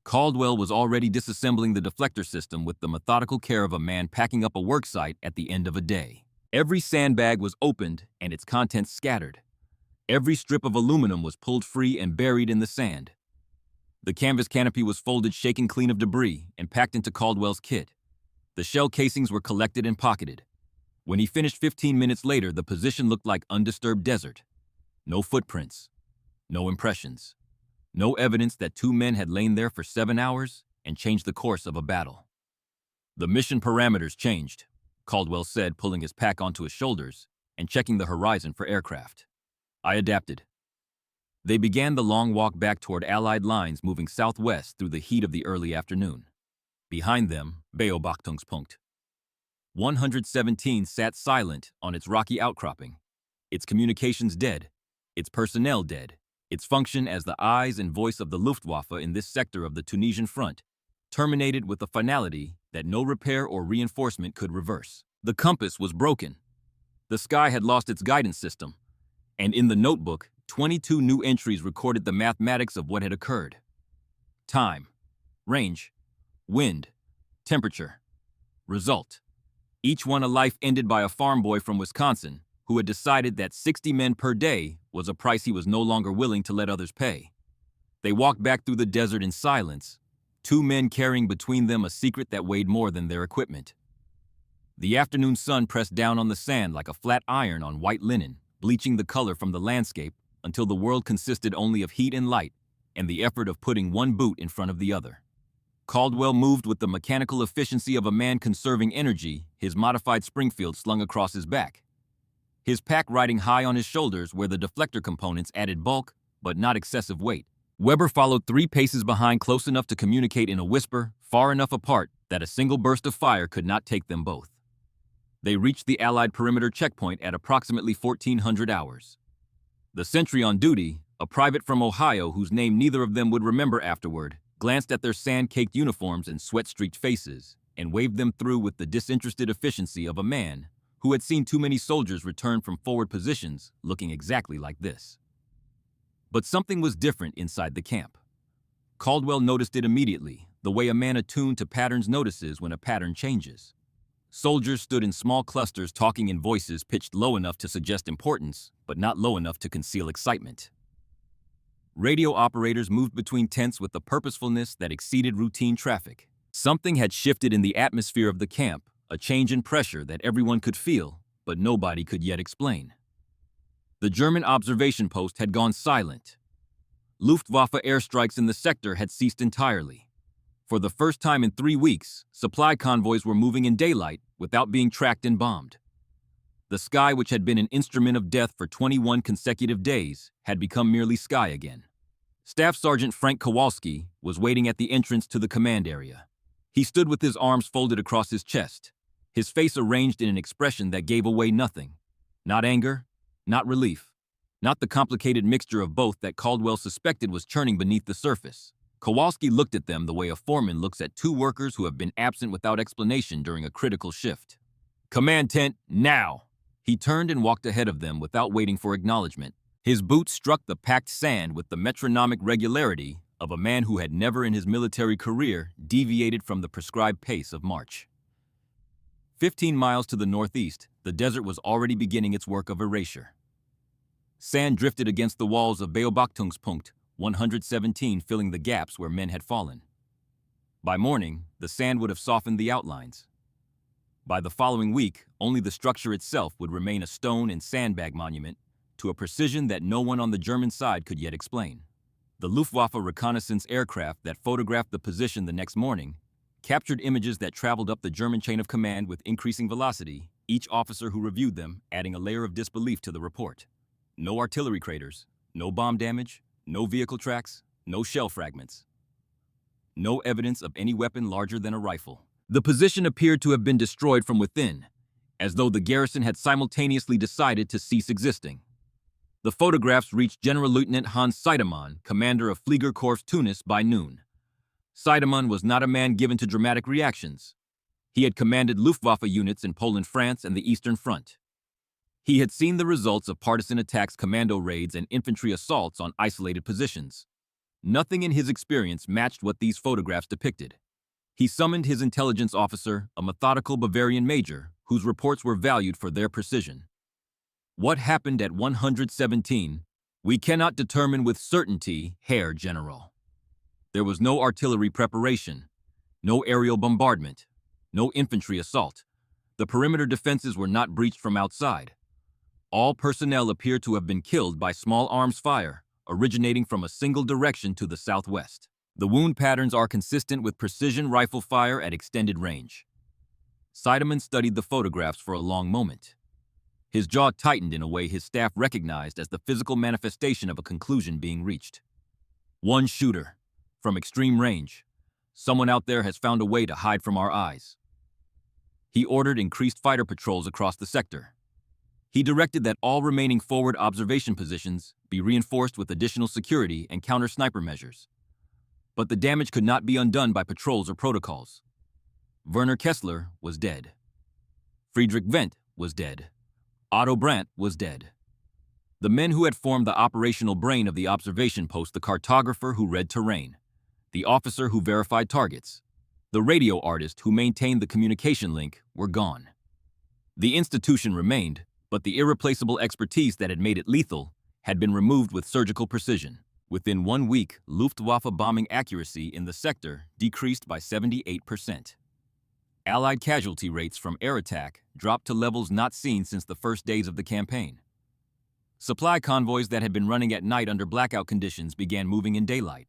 Caldwell was already disassembling the deflector system with the methodical care of a man packing up a work site at the end of a day. Every sandbag was opened and its contents scattered. Every strip of aluminum was pulled free and buried in the sand. The canvas canopy was folded, shaken clean of debris, and packed into Caldwell's kit. The shell casings were collected and pocketed. When he finished 15 minutes later, the position looked like undisturbed desert. No footprints, no impressions, no evidence that 2 men had lain there for 7 hours and changed the course of a battle. "The mission parameters changed," Caldwell said, pulling his pack onto his shoulders and checking the horizon for aircraft. "I adapted." They began the long walk back toward Allied lines moving southwest through the heat of the early afternoon. Behind them, Beobachtungspunkt. 117 sat silent on its rocky outcropping, its communications dead, its personnel dead, its function as the eyes and voice of the Luftwaffe in this sector of the Tunisian front, terminated with a finality that no repair or reinforcement could reverse. The compass was broken. The sky had lost its guidance system, and in the notebook, 22 new entries recorded the mathematics of what had occurred. Time, range, wind, temperature, result. Each one a life ended by a farm boy from Wisconsin who had decided that 60 men per day was a price he was no longer willing to let others pay. They walked back through the desert in silence, 2 men carrying between them a secret that weighed more than their equipment. The afternoon sun pressed down on the sand like a flat iron on white linen, bleaching the color from the landscape until the world consisted only of heat and light and the effort of putting one boot in front of the other. Caldwell moved with the mechanical efficiency of a man conserving energy, his modified Springfield slung across his back. His pack riding high on his shoulders where the deflector components added bulk but not excessive weight. Weber followed 3 paces behind, close enough to communicate in a whisper, far enough apart that a single burst of fire could not take them both. They reached the Allied perimeter checkpoint at approximately 1400 hours. The sentry on duty, a private from Ohio whose name neither of them would remember afterward, glanced at their sand-caked uniforms and sweat-streaked faces, and waved them through with the disinterested efficiency of a man who had seen too many soldiers return from forward positions looking exactly like this. But something was different inside the camp. Caldwell noticed it immediately, the way a man attuned to patterns notices when a pattern changes. Soldiers stood in small clusters talking in voices pitched low enough to suggest importance, but not low enough to conceal excitement. Radio operators moved between tents with a purposefulness that exceeded routine traffic. Something had shifted in the atmosphere of the camp, a change in pressure that everyone could feel, but nobody could yet explain. The German observation post had gone silent. Luftwaffe airstrikes in the sector had ceased entirely. For the first time in 3 weeks, supply convoys were moving in daylight without being tracked and bombed. The sky, which had been an instrument of death for 21 consecutive days, had become merely sky again. Staff Sergeant Frank Kowalski was waiting at the entrance to the command area. He stood with his arms folded across his chest, his face arranged in an expression that gave away nothing. Not anger, not relief, not the complicated mixture of both that Caldwell suspected was churning beneath the surface. Kowalski looked at them the way a foreman looks at 2 workers who have been absent without explanation during a critical shift. "Command tent, now!" He turned and walked ahead of them without waiting for acknowledgement. His boots struck the packed sand with the metronomic regularity of a man who had never in his military career deviated from the prescribed pace of march. 15 miles to the northeast, the desert was already beginning its work of erasure. Sand drifted against the walls of Beobachtungspunkt 117, filling the gaps where men had fallen. By morning, the sand would have softened the outlines. By the following week, only the structure itself would remain a stone and sandbag monument to a precision that no one on the German side could yet explain. The Luftwaffe reconnaissance aircraft that photographed the position the next morning captured images that traveled up the German chain of command with increasing velocity, each officer who reviewed them adding a layer of disbelief to the report. No artillery craters, no bomb damage, no vehicle tracks, no shell fragments. No evidence of any weapon larger than a rifle. The position appeared to have been destroyed from within, as though the garrison had simultaneously decided to cease existing. The photographs reached General Lieutenant Hans Seidemann, commander of Fliegerkorps Tunis, by noon. Seidemann was not a man given to dramatic reactions. He had commanded Luftwaffe units in Poland, France, and the Eastern Front. He had seen the results of partisan attacks, commando raids, and infantry assaults on isolated positions. Nothing in his experience matched what these photographs depicted. He summoned his intelligence officer, a methodical Bavarian major, whose reports were valued for their precision. What happened at 117? We cannot determine with certainty, Herr General. There was no artillery preparation, no aerial bombardment, no infantry assault. The perimeter defenses were not breached from outside. All personnel appear to have been killed by small arms fire, originating from a single direction to the southwest. The wound patterns are consistent with precision rifle fire at extended range. Seidemann studied the photographs for a long moment. His jaw tightened in a way his staff recognized as the physical manifestation of a conclusion being reached. One shooter, from extreme range. Someone out there has found a way to hide from our eyes. He ordered increased fighter patrols across the sector. He directed that all remaining forward observation positions be reinforced with additional security and counter-sniper measures. But the damage could not be undone by patrols or protocols. Werner Kessler was dead. Friedrich Wendt was dead. Otto Brandt was dead. The men who had formed the operational brain of the observation post, the cartographer who read terrain, the officer who verified targets, the radio artist who maintained the communication link, were gone. The institution remained, but the irreplaceable expertise that had made it lethal had been removed with surgical precision. Within 1 week, Luftwaffe bombing accuracy in the sector decreased by 78%. Allied casualty rates from air attack dropped to levels not seen since the first days of the campaign. Supply convoys that had been running at night under blackout conditions began moving in daylight.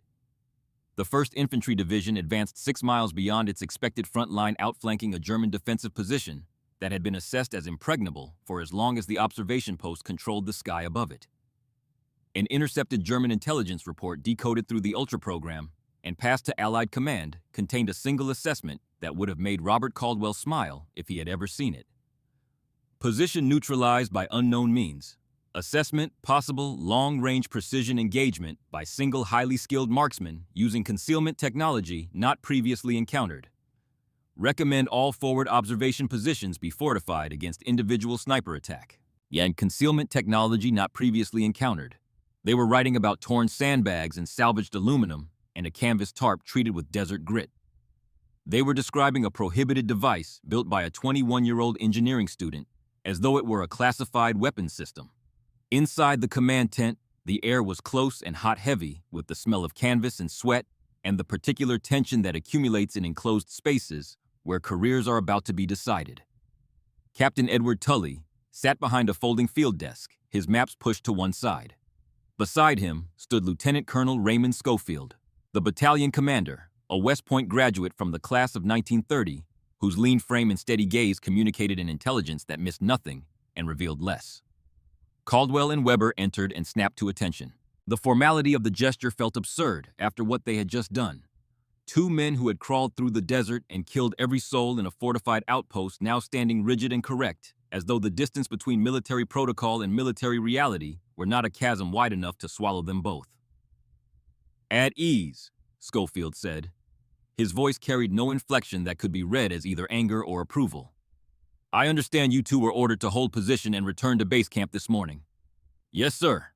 The 1st Infantry Division advanced 6 miles beyond its expected front line, outflanking a German defensive position that had been assessed as impregnable for as long as the observation post controlled the sky above it. An intercepted German intelligence report decoded through the Ultra program and passed to Allied command contained a single assessment that would have made Robert Caldwell smile if he had ever seen it. Position neutralized by unknown means. Assessment, possible long-range precision engagement by single highly skilled marksman using concealment technology not previously encountered. Recommend all forward observation positions be fortified against individual sniper attack. And concealment technology not previously encountered. They were writing about torn sandbags and salvaged aluminum and a canvas tarp treated with desert grit. They were describing a prohibited device built by a 21-year-old engineering student as though it were a classified weapons system. Inside the command tent, the air was close and hot-heavy with the smell of canvas and sweat and the particular tension that accumulates in enclosed spaces where careers are about to be decided. Captain Edward Tully sat behind a folding field desk, his maps pushed to one side. Beside him stood Lieutenant Colonel Raymond Schofield, the battalion commander, a West Point graduate from the class of 1930, whose lean frame and steady gaze communicated an intelligence that missed nothing and revealed less. Caldwell and Weber entered and snapped to attention. The formality of the gesture felt absurd after what they had just done. Two men who had crawled through the desert and killed every soul in a fortified outpost now standing rigid and correct, as though the distance between military protocol and military reality were not a chasm wide enough to swallow them both. At ease, Schofield said. His voice carried no inflection that could be read as either anger or approval. I understand you two were ordered to hold position and return to base camp this morning. Yes, sir.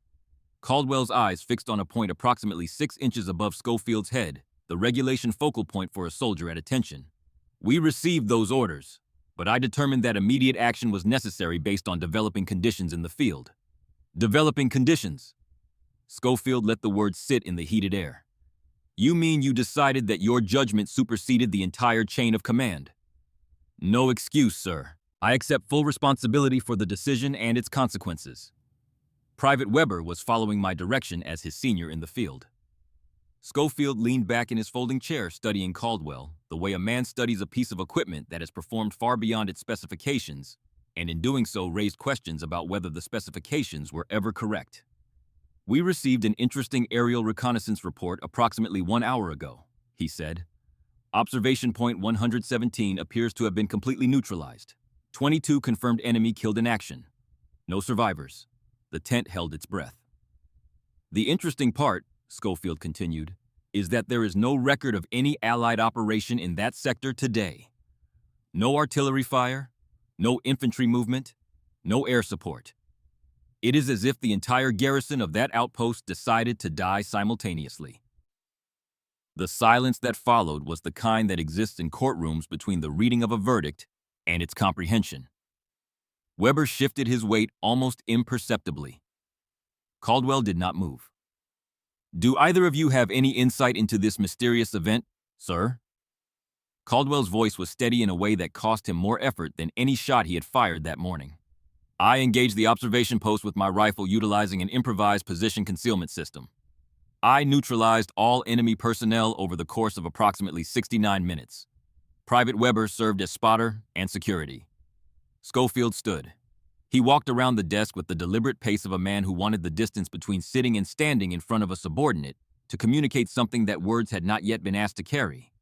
Caldwell's eyes fixed on a point approximately 6 inches above Schofield's head, the regulation focal point for a soldier at attention. We received those orders, but I determined that immediate action was necessary based on developing conditions in the field. Developing conditions. Schofield let the words sit in the heated air. You mean you decided that your judgment superseded the entire chain of command? No excuse, sir. I accept full responsibility for the decision and its consequences. Private Weber was following my direction as his senior in the field. Schofield leaned back in his folding chair studying Caldwell, the way a man studies a piece of equipment that has performed far beyond its specifications, and in doing so raised questions about whether the specifications were ever correct. We received an interesting aerial reconnaissance report approximately 1 hour ago, he said. Observation point 117 appears to have been completely neutralized. 22 confirmed enemy killed in action. No survivors. The tent held its breath. The interesting part, Schofield continued, is that there is no record of any Allied operation in that sector today. No artillery fire, no infantry movement, no air support. It is as if the entire garrison of that outpost decided to die simultaneously. The silence that followed was the kind that exists in courtrooms between the reading of a verdict and its comprehension. Weber shifted his weight almost imperceptibly. Caldwell did not move. Do either of you have any insight into this mysterious event, sir? Caldwell's voice was steady in a way that cost him more effort than any shot he had fired that morning. I engaged the observation post with my rifle utilizing an improvised position concealment system. I neutralized all enemy personnel over the course of approximately 69 minutes. Private Weber served as spotter and security. Schofield stood. He walked around the desk with the deliberate pace of a man who wanted the distance between sitting and standing in front of a subordinate to communicate something that words had not yet been asked to carry.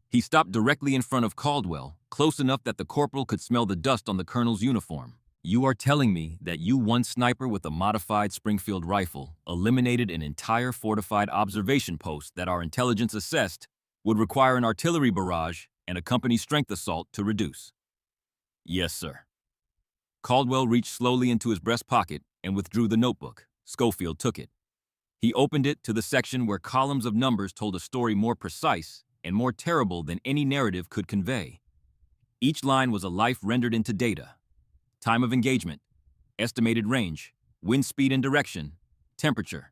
He stopped directly in front of Caldwell, close enough that the corporal could smell the dust on the colonel's uniform. You are telling me that you, one sniper with a modified Springfield rifle, eliminated an entire fortified observation post that our intelligence assessed would require an artillery barrage and a company strength assault to reduce? Yes, sir. Caldwell reached slowly into his breast pocket and withdrew the notebook. Schofield took it. He opened it to the section where columns of numbers told a story more precise and more terrible than any narrative could convey. Each line was a life rendered into data. Time of engagement, estimated range, wind speed and direction, temperature,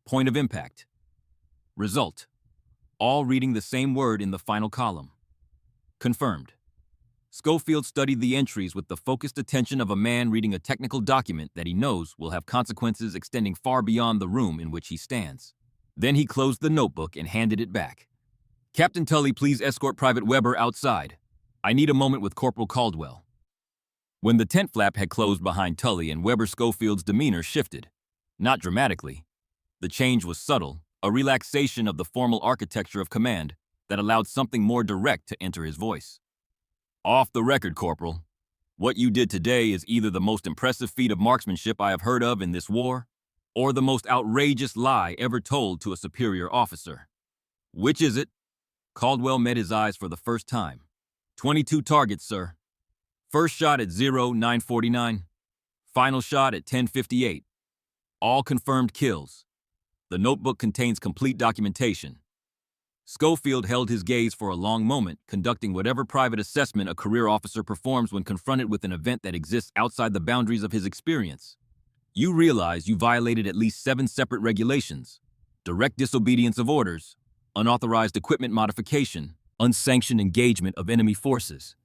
point of impact. Result, all reading the same word in the final column. Confirmed. Schofield studied the entries with the focused attention of a man reading a technical document that he knows will have consequences extending far beyond the room in which he stands. Then he closed the notebook and handed it back. Captain Tully, please escort Private Weber outside. I need a moment with Corporal Caldwell. When the tent flap had closed behind Tully and Weber, Schofield's demeanor shifted. Not dramatically, The change was subtle, a relaxation of the formal architecture of command that allowed something more direct to enter his voice. Off the record, Corporal. What you did today is either the most impressive feat of marksmanship I have heard of in this war, or the most outrageous lie ever told to a superior officer. Which is it? Caldwell met his eyes for the first time. 22 targets, sir. First shot at 0949. Final shot at 1058. All confirmed kills. The notebook contains complete documentation. Schofield held his gaze for a long moment, conducting whatever private assessment a career officer performs when confronted with an event that exists outside the boundaries of his experience. You realize you violated at least 7 separate regulations: direct disobedience of orders, unauthorized equipment modification, unsanctioned engagement of enemy forces,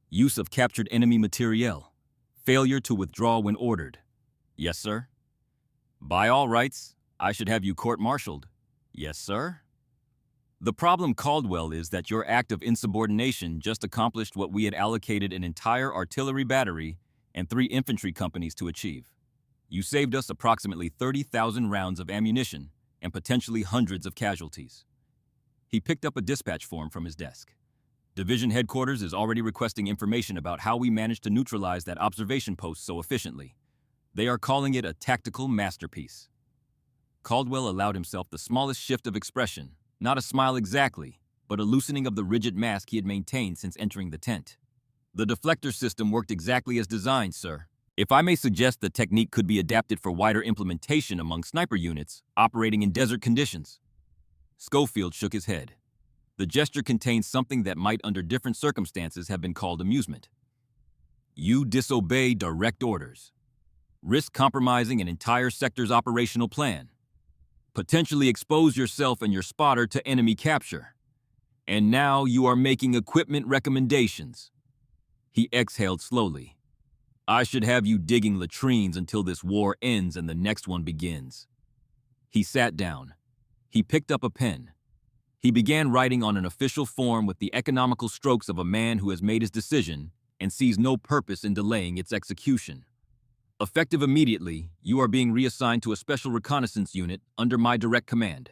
use of captured enemy materiel, failure to withdraw when ordered. Yes, sir. By all rights, I should have you court-martialed. Yes, sir. The problem, Caldwell, is that your act of insubordination just accomplished what we had allocated an entire artillery battery and 3 infantry companies to achieve. You saved us approximately 30,000 rounds of ammunition and potentially hundreds of casualties. He picked up a dispatch form from his desk. Division headquarters is already requesting information about how we managed to neutralize that observation post so efficiently. They are calling it a tactical masterpiece. Caldwell allowed himself the smallest shift of expression, not a smile exactly, but a loosening of the rigid mask he had maintained since entering the tent. The deflector system worked exactly as designed, sir. If I may suggest, the technique could be adapted for wider implementation among sniper units operating in desert conditions. Schofield shook his head. The gesture contained something that might, under different circumstances, have been called amusement. You disobey direct orders. Risk compromising an entire sector's operational plan. Potentially expose yourself and your spotter to enemy capture. And now you are making equipment recommendations. He exhaled slowly. I should have you digging latrines until this war ends and the next one begins. He sat down. He picked up a pen. He began writing on an official form with the economical strokes of a man who has made his decision and sees no purpose in delaying its execution. Effective immediately, you are being reassigned to a special reconnaissance unit under my direct command.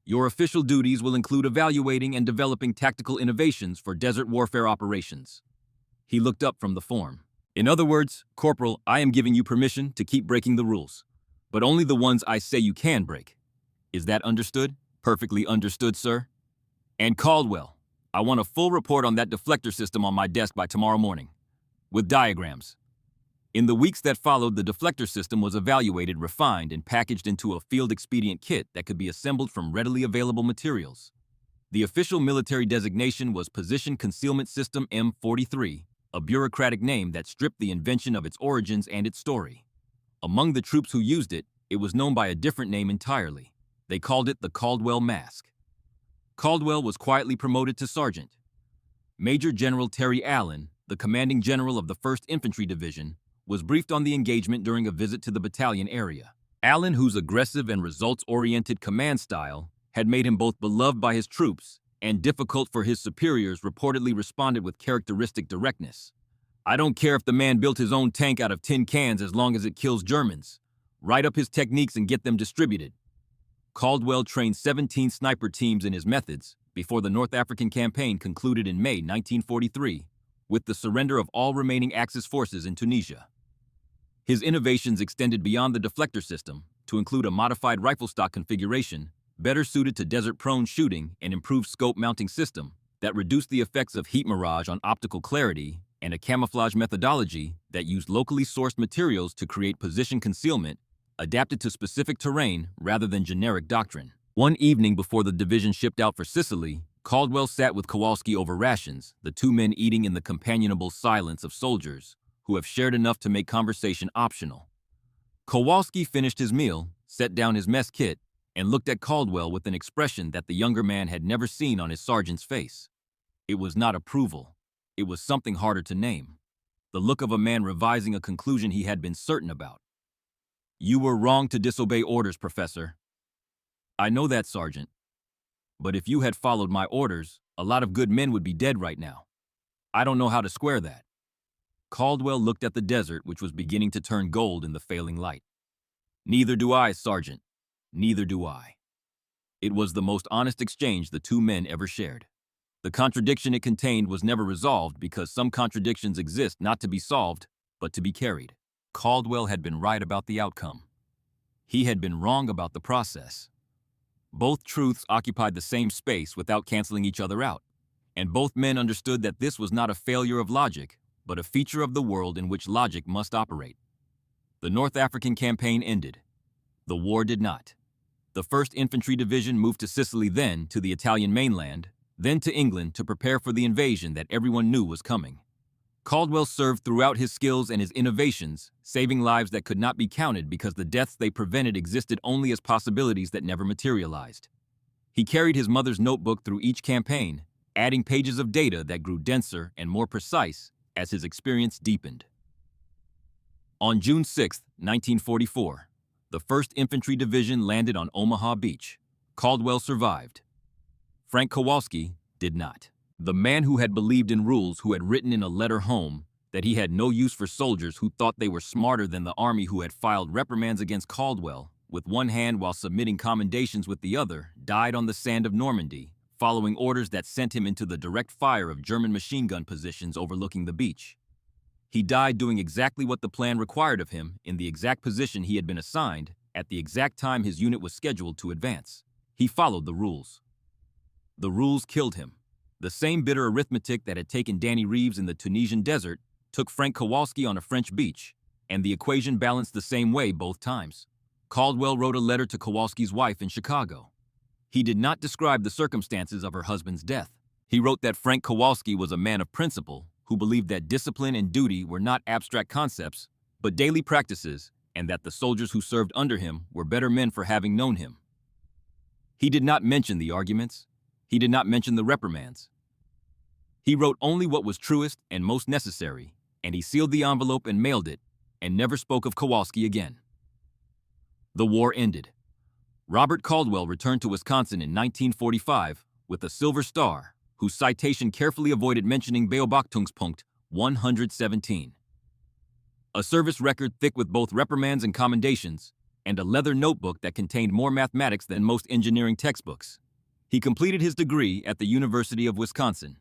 Your official duties will include evaluating and developing tactical innovations for desert warfare operations. He looked up from the form. In other words, Corporal, I am giving you permission to keep breaking the rules, but only the ones I say you can break. Is that understood? Perfectly understood, sir. And Caldwell, I want a full report on that deflector system on my desk by tomorrow morning, with diagrams. In the weeks that followed, the deflector system was evaluated, refined, and packaged into a field expedient kit that could be assembled from readily available materials. The official military designation was Position Concealment System M43, a bureaucratic name that stripped the invention of its origins and its story. Among the troops who used it, it was known by a different name entirely. They called it the Caldwell Mask. Caldwell was quietly promoted to sergeant. Major General Terry Allen, the commanding general of the 1st Infantry Division, was briefed on the engagement during a visit to the battalion area. Allen, whose aggressive and results-oriented command style had made him both beloved by his troops and difficult for his superiors, reportedly responded with characteristic directness. I don't care if the man built his own tank out of tin cans as long as it kills Germans. Write up his techniques and get them distributed. Caldwell trained 17 sniper teams in his methods before the North African campaign concluded in May 1943, with the surrender of all remaining Axis forces in Tunisia. His innovations extended beyond the deflector system to include a modified rifle stock configuration better suited to desert-prone shooting and improved scope mounting system that reduced the effects of heat mirage on optical clarity, and a camouflage methodology that used locally sourced materials to create position concealment adapted to specific terrain rather than generic doctrine. One evening before the division shipped out for Sicily, Caldwell sat with Kowalski over rations, the 2 men eating in the companionable silence of soldiers who have shared enough to make conversation optional. Kowalski finished his meal, set down his mess kit, and looked at Caldwell with an expression that the younger man had never seen on his sergeant's face. It was not approval. It was something harder to name. The look of a man revising a conclusion he had been certain about. You were wrong to disobey orders, Professor. I know that, Sergeant. But if you had followed my orders, a lot of good men would be dead right now. I don't know how to square that. Caldwell looked at the desert, which was beginning to turn gold in the failing light. Neither do I, Sergeant. Neither do I. It was the most honest exchange the two men ever shared. The contradiction it contained was never resolved because some contradictions exist not to be solved, but to be carried. Caldwell had been right about the outcome. He had been wrong about the process. Both truths occupied the same space without canceling each other out, and both men understood that this was not a failure of logic, but a feature of the world in which logic must operate. The North African campaign ended. The war did not. The 1st Infantry Division moved to Sicily, then to the Italian mainland, then to England to prepare for the invasion that everyone knew was coming. Caldwell served throughout his skills and his innovations, saving lives that could not be counted because the deaths they prevented existed only as possibilities that never materialized. He carried his mother's notebook through each campaign, adding pages of data that grew denser and more precise as his experience deepened. On June 6, 1944, the 1st Infantry Division landed on Omaha Beach. Caldwell survived. Frank Kowalski did not. The man who had believed in rules, who had written in a letter home that he had no use for soldiers who thought they were smarter than the army, who had filed reprimands against Caldwell with one hand while submitting commendations with the other, died on the sand of Normandy, following orders that sent him into the direct fire of German machine gun positions overlooking the beach. He died doing exactly what the plan required of him, in the exact position he had been assigned, at the exact time his unit was scheduled to advance. He followed the rules. The rules killed him. The same bitter arithmetic that had taken Danny Reeves in the Tunisian desert took Frank Kowalski on a French beach, and the equation balanced the same way both times. Caldwell wrote a letter to Kowalski's wife in Chicago. He did not describe the circumstances of her husband's death. He wrote that Frank Kowalski was a man of principle who believed that discipline and duty were not abstract concepts, but daily practices, and that the soldiers who served under him were better men for having known him. He did not mention the arguments. He did not mention the reprimands. He wrote only what was truest and most necessary, and he sealed the envelope and mailed it, and never spoke of Kowalski again. The war ended. Robert Caldwell returned to Wisconsin in 1945 with a Silver Star, whose citation carefully avoided mentioning Beobachtungspunkt 117. A service record thick with both reprimands and commendations, and a leather notebook that contained more mathematics than most engineering textbooks. He completed his degree at the University of Wisconsin.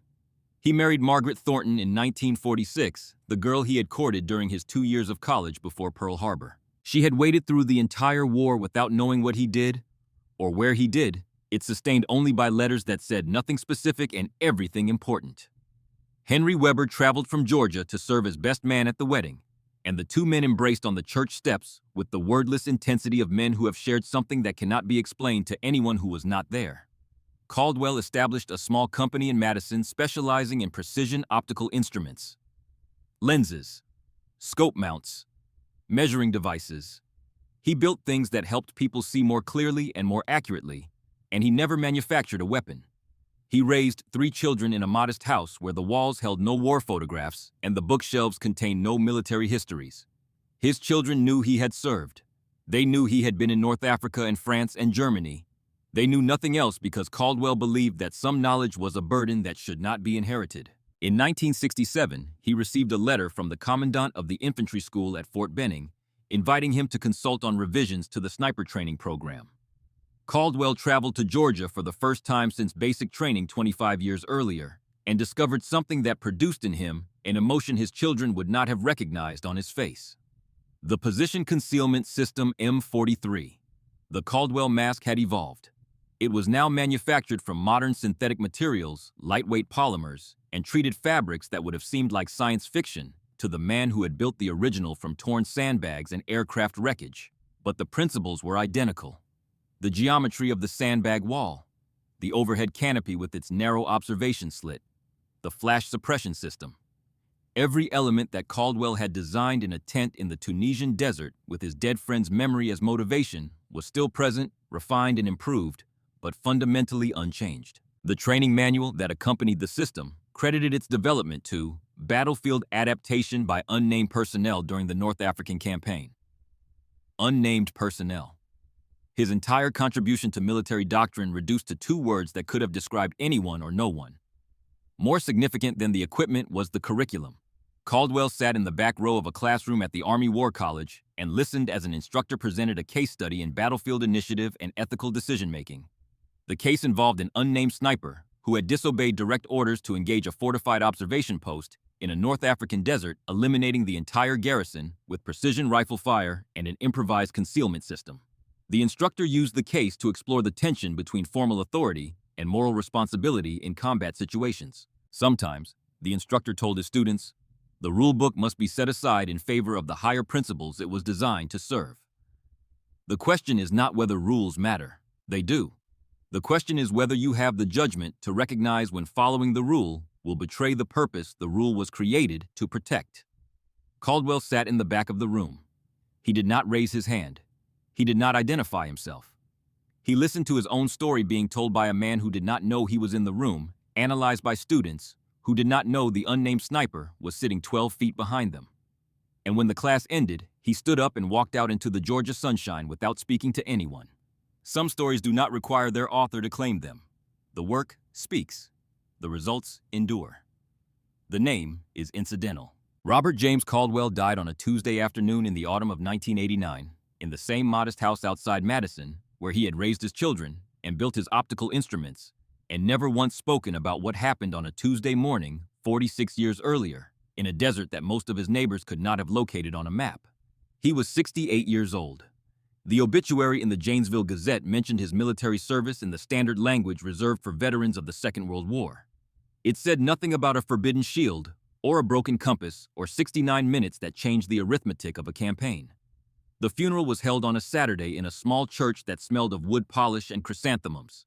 He married Margaret Thornton in 1946, the girl he had courted during his 2 years of college before Pearl Harbor. She had waited through the entire war without knowing what he did, or where he did, it sustained only by letters that said nothing specific and everything important. Henry Weber traveled from Georgia to serve as best man at the wedding, and the two men embraced on the church steps with the wordless intensity of men who have shared something that cannot be explained to anyone who was not there. Caldwell established a small company in Madison specializing in precision optical instruments, lenses, scope mounts, measuring devices. He built things that helped people see more clearly and more accurately, and he never manufactured a weapon. He raised 3 children in a modest house where the walls held no war photographs and the bookshelves contained no military histories. His children knew he had served. They knew he had been in North Africa and France and Germany. They knew nothing else because Caldwell believed that some knowledge was a burden that should not be inherited. In 1967, he received a letter from the commandant of the infantry school at Fort Benning, inviting him to consult on revisions to the sniper training program. Caldwell traveled to Georgia for the first time since basic training 25 years earlier, and discovered something that produced in him an emotion his children would not have recognized on his face. The Position Concealment System M43. The Caldwell mask had evolved. It was now manufactured from modern synthetic materials, lightweight polymers, and treated fabrics that would have seemed like science fiction to the man who had built the original from torn sandbags and aircraft wreckage. But the principles were identical. The geometry of the sandbag wall, the overhead canopy with its narrow observation slit, the flash suppression system. Every element that Caldwell had designed in a tent in the Tunisian desert with his dead friend's memory as motivation was still present, refined and improved, but fundamentally unchanged. The training manual that accompanied the system credited its development to battlefield adaptation by unnamed personnel during the North African campaign. Unnamed personnel. His entire contribution to military doctrine reduced to 2 words that could have described anyone or no one. More significant than the equipment was the curriculum. Caldwell sat in the back row of a classroom at the Army War College, and listened as an instructor presented a case study in battlefield initiative and ethical decision-making. The case involved an unnamed sniper who had disobeyed direct orders to engage a fortified observation post in a North African desert, eliminating the entire garrison with precision rifle fire and an improvised concealment system. The instructor used the case to explore the tension between formal authority and moral responsibility in combat situations. Sometimes, the instructor told his students, the rule book must be set aside in favor of the higher principles it was designed to serve. The question is not whether rules matter. They do. The question is whether you have the judgment to recognize when following the rule will betray the purpose the rule was created to protect. Caldwell sat in the back of the room. He did not raise his hand. He did not identify himself. He listened to his own story being told by a man who did not know he was in the room, analyzed by students who did not know the unnamed sniper was sitting 12 feet behind them. And when the class ended, he stood up and walked out into the Georgia sunshine without speaking to anyone. Some stories do not require their author to claim them. The work speaks. The results endure. The name is incidental. Robert James Caldwell died on a Tuesday afternoon in the autumn of 1989 in the same modest house outside Madison where he had raised his children and built his optical instruments, and never once spoken about what happened on a Tuesday morning 46 years earlier in a desert that most of his neighbors could not have located on a map. He was 68 years old. The obituary in the Janesville Gazette mentioned his military service in the standard language reserved for veterans of the Second World War. It said nothing about a forbidden shield or a broken compass or 69 minutes that changed the arithmetic of a campaign. The funeral was held on a Saturday in a small church that smelled of wood polish and chrysanthemums.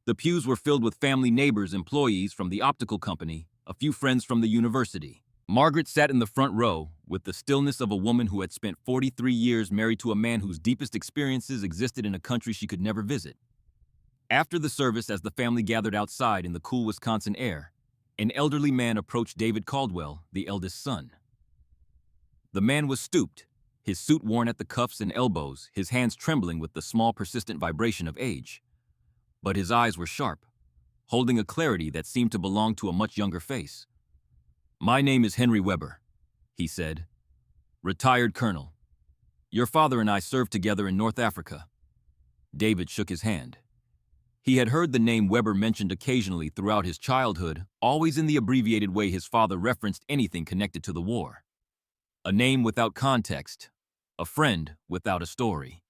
The pews were filled with family, neighbors, employees from the optical company, a few friends from the university. Margaret sat in the front row with the stillness of a woman who had spent 43 years married to a man whose deepest experiences existed in a country she could never visit. After the service, as the family gathered outside in the cool Wisconsin air, an elderly man approached David Caldwell, the eldest son. The man was stooped, his suit worn at the cuffs and elbows, his hands trembling with the small persistent vibration of age. But his eyes were sharp, holding a clarity that seemed to belong to a much younger face. "My name is Henry Weber," he said. "Retired colonel. Your father and I served together in North Africa." David shook his hand. He had heard the name Weber mentioned occasionally throughout his childhood, always in the abbreviated way his father referenced anything connected to the war. A name without context, a friend without a story.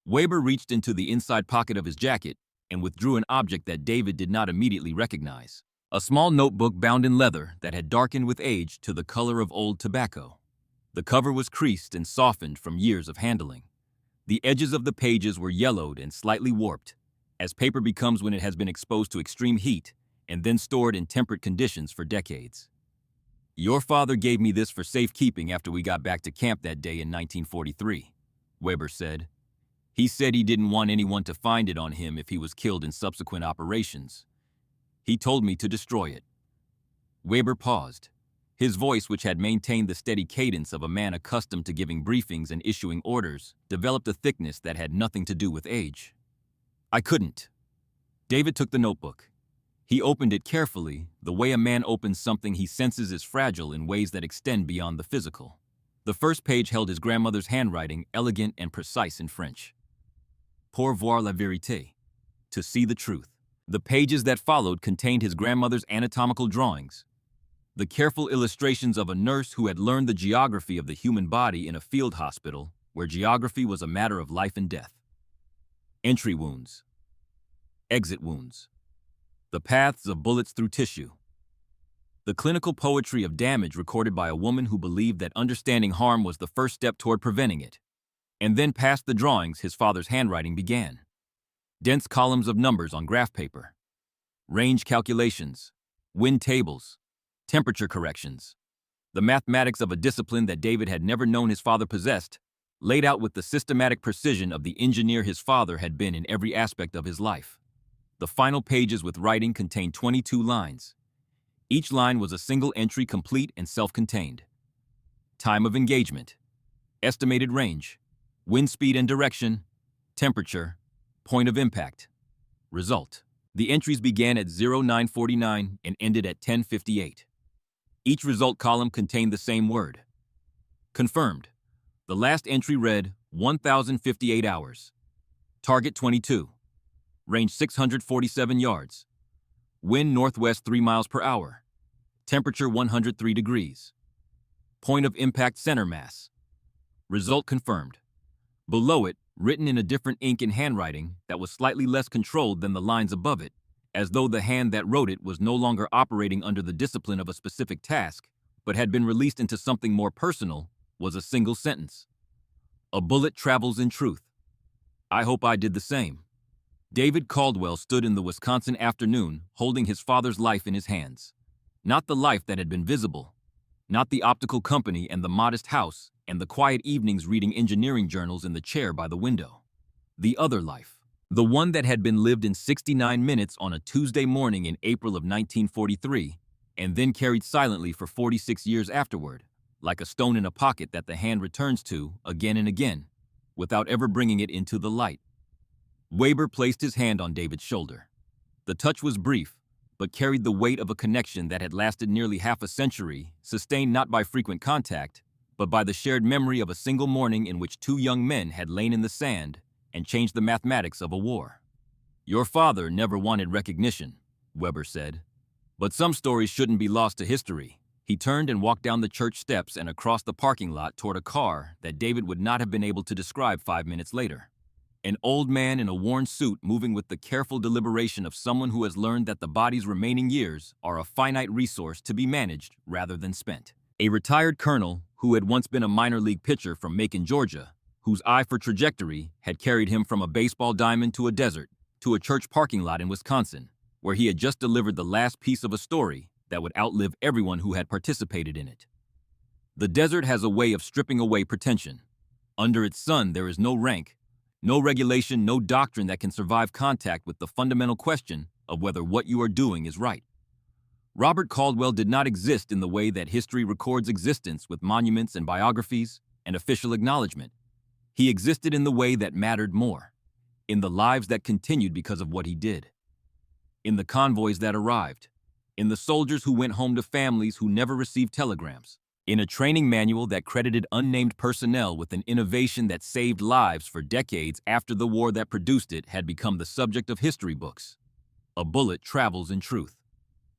Weber reached into the inside pocket of his jacket and withdrew an object that David did not immediately recognize. A small notebook bound in leather that had darkened with age to the color of old tobacco. The cover was creased and softened from years of handling. The edges of the pages were yellowed and slightly warped, as paper becomes when it has been exposed to extreme heat and then stored in temperate conditions for decades. "Your father gave me this for safekeeping after we got back to camp that day in 1943, Weber said. "He said he didn't want anyone to find it on him if he was killed in subsequent operations. He told me to destroy it." Weber paused. His voice, which had maintained the steady cadence of a man accustomed to giving briefings and issuing orders, developed a thickness that had nothing to do with age. "I couldn't." David took the notebook. He opened it carefully, the way a man opens something he senses is fragile in ways that extend beyond the physical. The first page held his grandmother's handwriting, elegant and precise in French. "Pour voir la vérité," to see the truth. The pages that followed contained his grandmother's anatomical drawings, the careful illustrations of a nurse who had learned the geography of the human body in a field hospital where geography was a matter of life and death. Entry wounds. Exit wounds. The paths of bullets through tissue. The clinical poetry of damage recorded by a woman who believed that understanding harm was the first step toward preventing it. And then past the drawings, his father's handwriting began. Dense columns of numbers on graph paper. Range calculations. Wind tables. Temperature corrections. The mathematics of a discipline that David had never known his father possessed, laid out with the systematic precision of the engineer his father had been in every aspect of his life. The final pages with writing contained 22 lines. Each line was a single entry, complete and self-contained. Time of engagement. Estimated range. Wind speed and direction. Temperature. Point of impact. Result. The entries began at 0949 and ended at 1058. Each result column contained the same word. Confirmed. The last entry read 1,058 hours. Target 22. Range 647 yards. Wind northwest 3 miles per hour. Temperature 103 degrees. Point of impact center mass. Result confirmed. Below it, written in a different ink and handwriting that was slightly less controlled than the lines above it, as though the hand that wrote it was no longer operating under the discipline of a specific task, but had been released into something more personal, was a single sentence. A bullet travels in truth. I hope I did the same. David Caldwell stood in the Wisconsin afternoon, holding his father's life in his hands. Not the life that had been visible. Not the optical company and the modest house and the quiet evenings reading engineering journals in the chair by the window. The other life. The one that had been lived in 69 minutes on a Tuesday morning in April of 1943, and then carried silently for 46 years afterward, like a stone in a pocket that the hand returns to again and again, without ever bringing it into the light. Weber placed his hand on David's shoulder. The touch was brief, but carried the weight of a connection that had lasted nearly half a century, sustained not by frequent contact, but by the shared memory of a single morning in which two young men had lain in the sand and changed the mathematics of a war. Your father never wanted recognition, Weber said. But some stories shouldn't be lost to history. He turned and walked down the church steps and across the parking lot toward a car that David would not have been able to describe 5 minutes later. An old man in a worn suit moving with the careful deliberation of someone who has learned that the body's remaining years are a finite resource to be managed rather than spent. A retired colonel who had once been a minor league pitcher from Macon, Georgia, whose eye for trajectory had carried him from a baseball diamond to a desert, to a church parking lot in Wisconsin, where he had just delivered the last piece of a story that would outlive everyone who had participated in it. The desert has a way of stripping away pretension. Under its sun there is no rank, no regulation, no doctrine that can survive contact with the fundamental question of whether what you are doing is right. Robert Caldwell did not exist in the way that history records existence with monuments and biographies and official acknowledgement. He existed in the way that mattered more, in the lives that continued because of what he did, in the convoys that arrived, in the soldiers who went home to families who never received telegrams, in a training manual that credited unnamed personnel with an innovation that saved lives for decades after the war that produced it had become the subject of history books. A bullet travels in truth.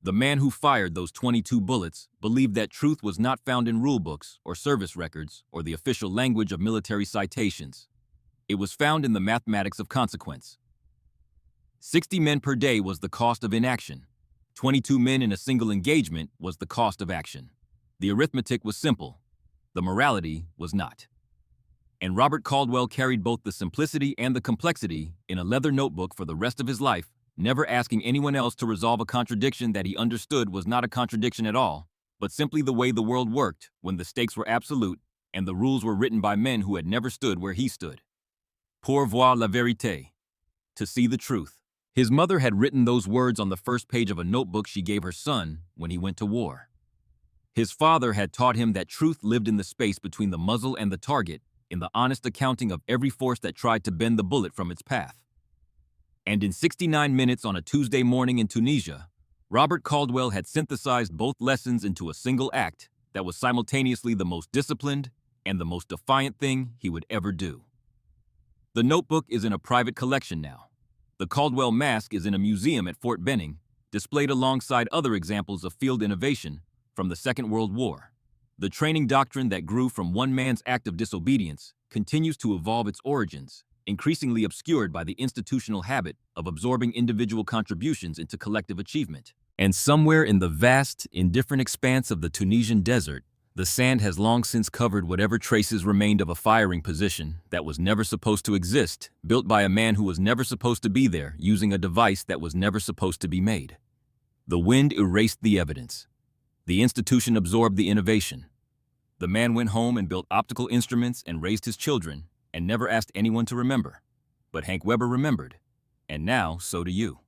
The man who fired those 22 bullets believed that truth was not found in rule books or service records or the official language of military citations. It was found in the mathematics of consequence. 60 men per day was the cost of inaction. 22 men in a single engagement was the cost of action. The arithmetic was simple. The morality was not. And Robert Caldwell carried both the simplicity and the complexity in a leather notebook for the rest of his life, never asking anyone else to resolve a contradiction that he understood was not a contradiction at all, but simply the way the world worked when the stakes were absolute and the rules were written by men who had never stood where he stood. Pour voir la vérité. To see the truth. His mother had written those words on the first page of a notebook she gave her son when he went to war. His father had taught him that truth lived in the space between the muzzle and the target, in the honest accounting of every force that tried to bend the bullet from its path. And in 69 minutes on a Tuesday morning in Tunisia, Robert Caldwell had synthesized both lessons into a single act that was simultaneously the most disciplined and the most defiant thing he would ever do. The notebook is in a private collection now. The Caldwell mask is in a museum at Fort Benning, displayed alongside other examples of field innovation from the Second World War. The training doctrine that grew from one man's act of disobedience continues to evolve its origins, increasingly obscured by the institutional habit of absorbing individual contributions into collective achievement. And somewhere in the vast, indifferent expanse of the Tunisian desert, the sand has long since covered whatever traces remained of a firing position that was never supposed to exist, built by a man who was never supposed to be there, using a device that was never supposed to be made. The wind erased the evidence. The institution absorbed the innovation. The man went home and built optical instruments and raised his children, and never asked anyone to remember. But Hank Weber remembered, and now so do you.